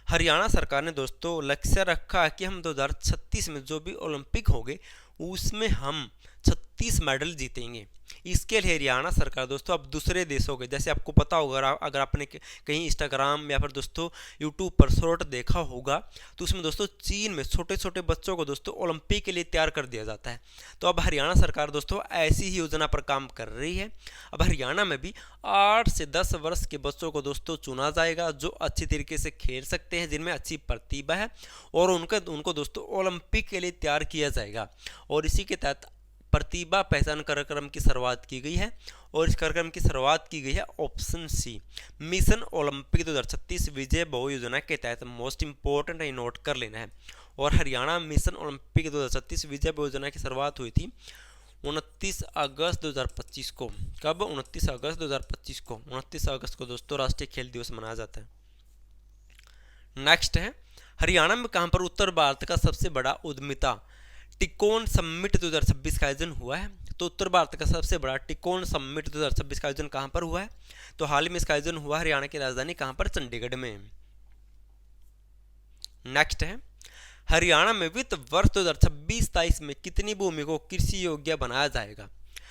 हरियाणा सरकार ने दोस्तों लक्ष्य रखा कि हम 2036 में जो भी ओलंपिक होंगे उसमें हम 36 मेडल जीतेंगे। इसके लिए हरियाणा सरकार दोस्तों अब दूसरे देशों के, जैसे आपको पता होगा अगर आपने कहीं इंस्टाग्राम या फिर दोस्तों यूट्यूब पर शॉर्ट देखा होगा तो उसमें दोस्तों चीन में छोटे छोटे बच्चों को दोस्तों ओलंपिक के लिए तैयार कर दिया जाता है। तो अब हरियाणा सरकार दोस्तों ऐसी ही योजना पर काम कर रही है। अब हरियाणा में भी 8 से 10 वर्ष के बच्चों को दोस्तों चुना जाएगा जो अच्छी तरीके से खेल सकते हैं, जिनमें अच्छी प्रतिभा है, और उनको दोस्तों ओलंपिक के लिए तैयार किया जाएगा। और इसी के तहत प्रतिभा पहचान कार्यक्रम की शुरुआत की गई है, और इस कार्यक्रम की शुरुआत की गई है ऑप्शन सी मिशन ओलंपिक 2036 विजय बहु योजना के तहत। मोस्ट इंपॉर्टेंट है, नोट कर लेना है। और हरियाणा मिशन ओलंपिक 2036 विजय बहु योजना की शुरुआत हुई थी 29 अगस्त 2025 को। कब? 29 अगस्त 2025 को। 29 अगस्त को दोस्तों राष्ट्रीय खेल दिवस मनाया जाता है। नेक्स्ट है, हरियाणा में कहां पर उत्तर भारत का सबसे बड़ा उद्यमिता टिकोन समिट 2026 का आयोजन हुआ है? तो उत्तर भारत का सबसे बड़ा टिकोन समिट 2026 का आयोजन कहां पर हुआ है? तो हाल ही में इसका आयोजन हुआ हरियाणा की राजधानी कहां पर? चंडीगढ़ में। नेक्स्ट है, हरियाणा में वित्त वर्ष 2026-27 में कितनी भूमि को कृषि योग्य बनाया जाएगा?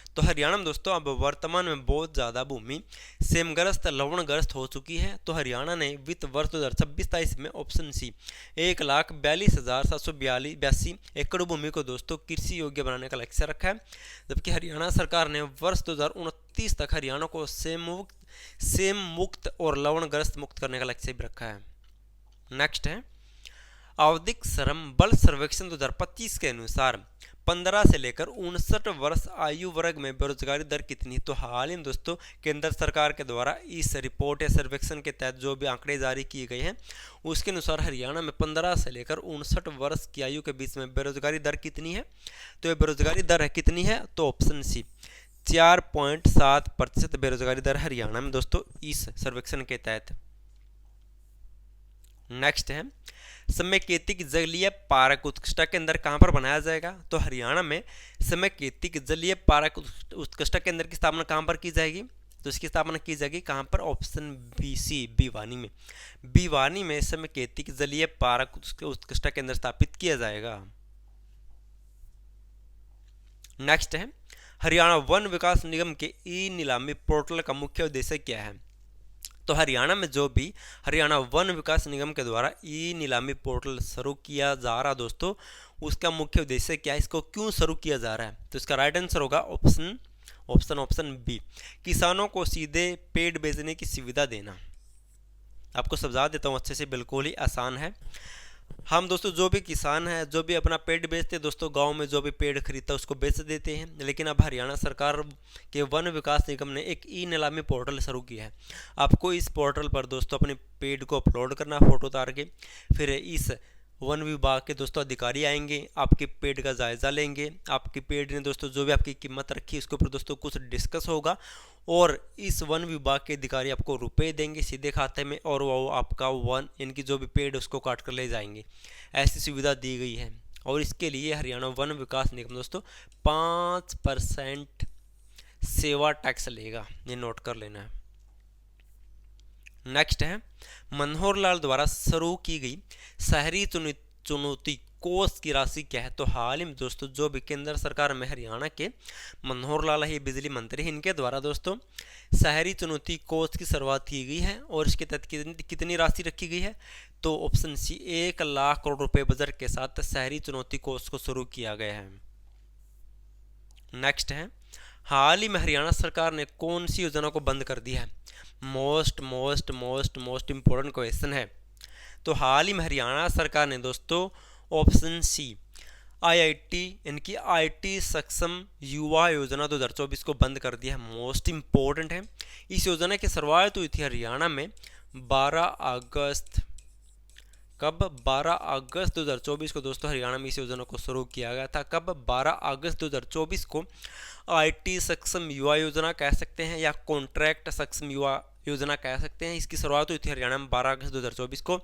तो हरियाणा में दोस्तों अब वर्तमान में बहुत ज़्यादा भूमि सेमग्रस्त लवणग्रस्त हो चुकी है। तो हरियाणा ने वित्त वर्ष 2026-27 में ऑप्शन सी 1,42,782 एकड़ भूमि को दोस्तों कृषि योग्य बनाने का लक्ष्य रखा है, जबकि हरियाणा सरकार ने वर्ष 2029 तक हरियाणा को सेम मुक्त और लवणग्रस्त मुक्त करने का लक्ष्य भी रखा है। नेक्स्ट है, आवधिक श्रम बल सर्वेक्षण 2025 के अनुसार 15 से लेकर 59 वर्ष आयु वर्ग में बेरोजगारी दर कितनी? तो हाल ही में दोस्तों केंद्र सरकार के द्वारा इस रिपोर्ट या सर्वेक्षण के तहत जो भी आंकड़े जारी किए गए हैं उसके अनुसार हरियाणा में 15 से लेकर 59 वर्ष की आयु के बीच में बेरोजगारी दर कितनी है? तो ये बेरोजगारी दर है कितनी है? तो ऑप्शन सी 4.7% बेरोजगारी दर हरियाणा में दोस्तों इस सर्वेक्षण के तहत। नेक्स्ट है, समेकितिक जलीय पार्क उत्कृष्टता केंद्र कहां पर बनाया जाएगा? तो हरियाणा में समेकितिक जलीय पार्क उत्कृष्टता केंद्र की स्थापना कहां पर की जाएगी? तो इसकी स्थापना की जाएगी कहां पर? ऑप्शन बी सी भिवानी में। भिवानी में समेकितिक जलीय पार्क उत्कृष्टता केंद्र स्थापित किया जाएगा। नेक्स्ट है, हरियाणा वन विकास निगम के ई नीलामी पोर्टल का मुख्य उद्देश्य क्या है? तो हरियाणा में जो भी हरियाणा वन विकास निगम के द्वारा ई नीलामी पोर्टल शुरू किया जा रहा दोस्तों उसका मुख्य उद्देश्य क्या है, इसको क्यों शुरू किया जा रहा है? तो इसका राइट आंसर होगा ऑप्शन बी किसानों को सीधे पेड़ बेचने की सुविधा देना। आपको समझा देता हूँ अच्छे से, बिल्कुल ही आसान है। हम दोस्तों जो भी किसान है जो भी अपना पेड़ बेचते हैं दोस्तों, गांव में जो भी पेड़ खरीदता है उसको बेच देते हैं, लेकिन अब हरियाणा सरकार के वन विकास निगम ने एक ई नीलामी पोर्टल शुरू किया है। आपको इस पोर्टल पर दोस्तों अपने पेड़ को अपलोड करना फोटो उतार के, फिर इस वन विभाग के दोस्तों अधिकारी आएंगे, आपके पेड़ का जायजा लेंगे, आपके पेड़ ने दोस्तों जो भी आपकी कीमत रखी है उसके ऊपर दोस्तों कुछ डिस्कस होगा, और इस वन विभाग के अधिकारी आपको रुपए देंगे सीधे खाते में, और वो आपका इनकी जो भी पेड़ उसको काट कर ले जाएंगे। ऐसी सुविधा दी गई है, और इसके लिए हरियाणा वन विकास निगम दोस्तों 5% सेवा टैक्स लेगा, ये नोट कर लेना है। नेक्स्ट है, मनोहर लाल द्वारा शुरू की गई शहरी चुनौती कोष की राशि क्या है? तो हाल ही में दोस्तों जो भी केंद्र सरकार में हरियाणा के मनोहर लाल ही बिजली मंत्री हैं, इनके द्वारा दोस्तों शहरी चुनौती कोष की शुरुआत की गई है, और इसके तहत कितनी राशि रखी गई है? तो ऑप्शन सी 1 लाख करोड़ रुपए बजट के साथ शहरी चुनौती कोष को शुरू किया गया है। नेक्स्ट है, हाल ही में हरियाणा सरकार ने कौन सी योजना को बंद कर दिया है? मोस्ट इंपॉर्टेंट क्वेश्चन है। तो हाल ही में हरियाणा सरकार ने दोस्तों ऑप्शन सी IIT इनकी IT सक्षम युवा योजना 2024 को बंद कर दिया है। मोस्ट इंपॉर्टेंट है। इस योजना की शुरुआत हुई थी हरियाणा में 12 अगस्त कब? 12 अगस्त 2024 को दोस्तों हरियाणा में इस योजना को शुरू किया गया था। कब? 12 अगस्त 2024 को। IT सक्षम युवा योजना कह सकते हैं या कॉन्ट्रैक्ट सक्षम युवा योजना कह सकते हैं। इसकी शुरुआत हुई थी हरियाणा में 12 अगस्त 2024 को।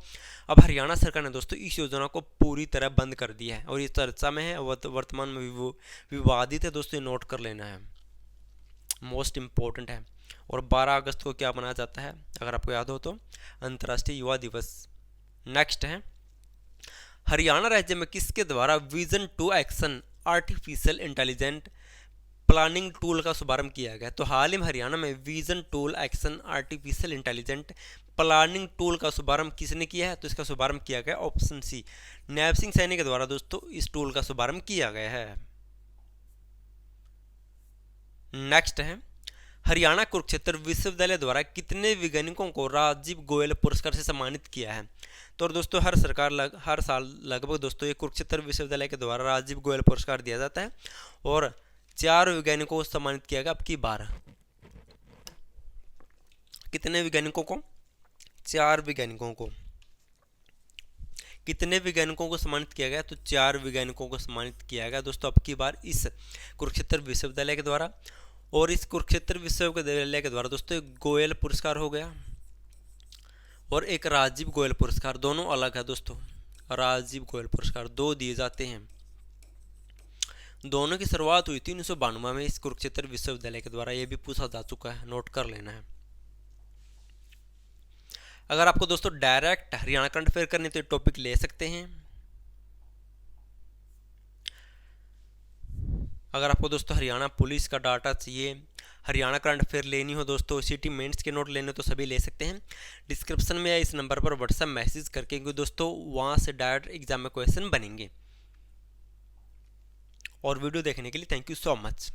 अब हरियाणा सरकार ने दोस्तों इस योजना को पूरी तरह बंद कर दिया है और ये चर्चा में है, वर्तमान में विवादित है दोस्तों, ये नोट कर लेना है, मोस्ट इम्पोर्टेंट है। और 12 अगस्त को क्या मनाया जाता है अगर आपको याद हो तो? अंतर्राष्ट्रीय युवा दिवस। नेक्स्ट है, हरियाणा राज्य में किसके द्वारा vision to action artificial intelligent planning tool का शुभारंभ किया गया? तो हाल ही में हरियाणा में vision tool action artificial intelligent planning tool का शुभारंभ किसने किया है? तो इसका शुभारंभ किया गया ऑप्शन सी, नैब सिंह सैनी के द्वारा दोस्तों इस टूल का शुभारंभ किया गया है। नेक्स्ट है, हरियाणा कुरुक्षेत्र विश्वविद्यालय द्वारा कितने वैज्ञानिकों को राजीव गोयल पुरस्कार से सम्मानित किया है? तो दोस्तों हर साल लगभग दोस्तों ये कुरुक्षेत्र विश्वविद्यालय के द्वारा राजीव गोयल पुरस्कार दिया जाता है और 4 वैज्ञानिकों को सम्मानित किया गया अब की बार। कितने वैज्ञानिकों को? 4 वैज्ञानिकों को। कितने वैज्ञानिकों को सम्मानित किया गया? तो 4 वैज्ञानिकों को सम्मानित किया गया दोस्तों अब की बार इस कुरुक्षेत्र विश्वविद्यालय के द्वारा। और इस कुरुक्षेत्र विश्वविद्यालय के द्वारा दोस्तों एक गोयल पुरस्कार हो गया और एक राजीव गोयल पुरस्कार, दोनों अलग है दोस्तों। राजीव गोयल पुरस्कार 2 दिए जाते हैं। दोनों की शुरुआत हुई थी 1992 में इस कुरुक्षेत्र विश्वविद्यालय के द्वारा, यह भी पूछा जा चुका है, नोट कर लेना है। अगर आपको दोस्तों डायरेक्ट हरियाणा करंट अफेयर करने तो टॉपिक ले सकते हैं। अगर आपको दोस्तों हरियाणा पुलिस का डाटा चाहिए, हरियाणा करंट अफेयर लेनी हो दोस्तों, सिटी मेंस के नोट लेने तो सभी ले सकते हैं। डिस्क्रिप्शन में या इस नंबर पर व्हाट्सएप मैसेज करके, क्योंकि दोस्तों वहाँ से डायरेक्ट एग्जाम में क्वेश्चन बनेंगे। और वीडियो देखने के लिए थैंक यू सो मच।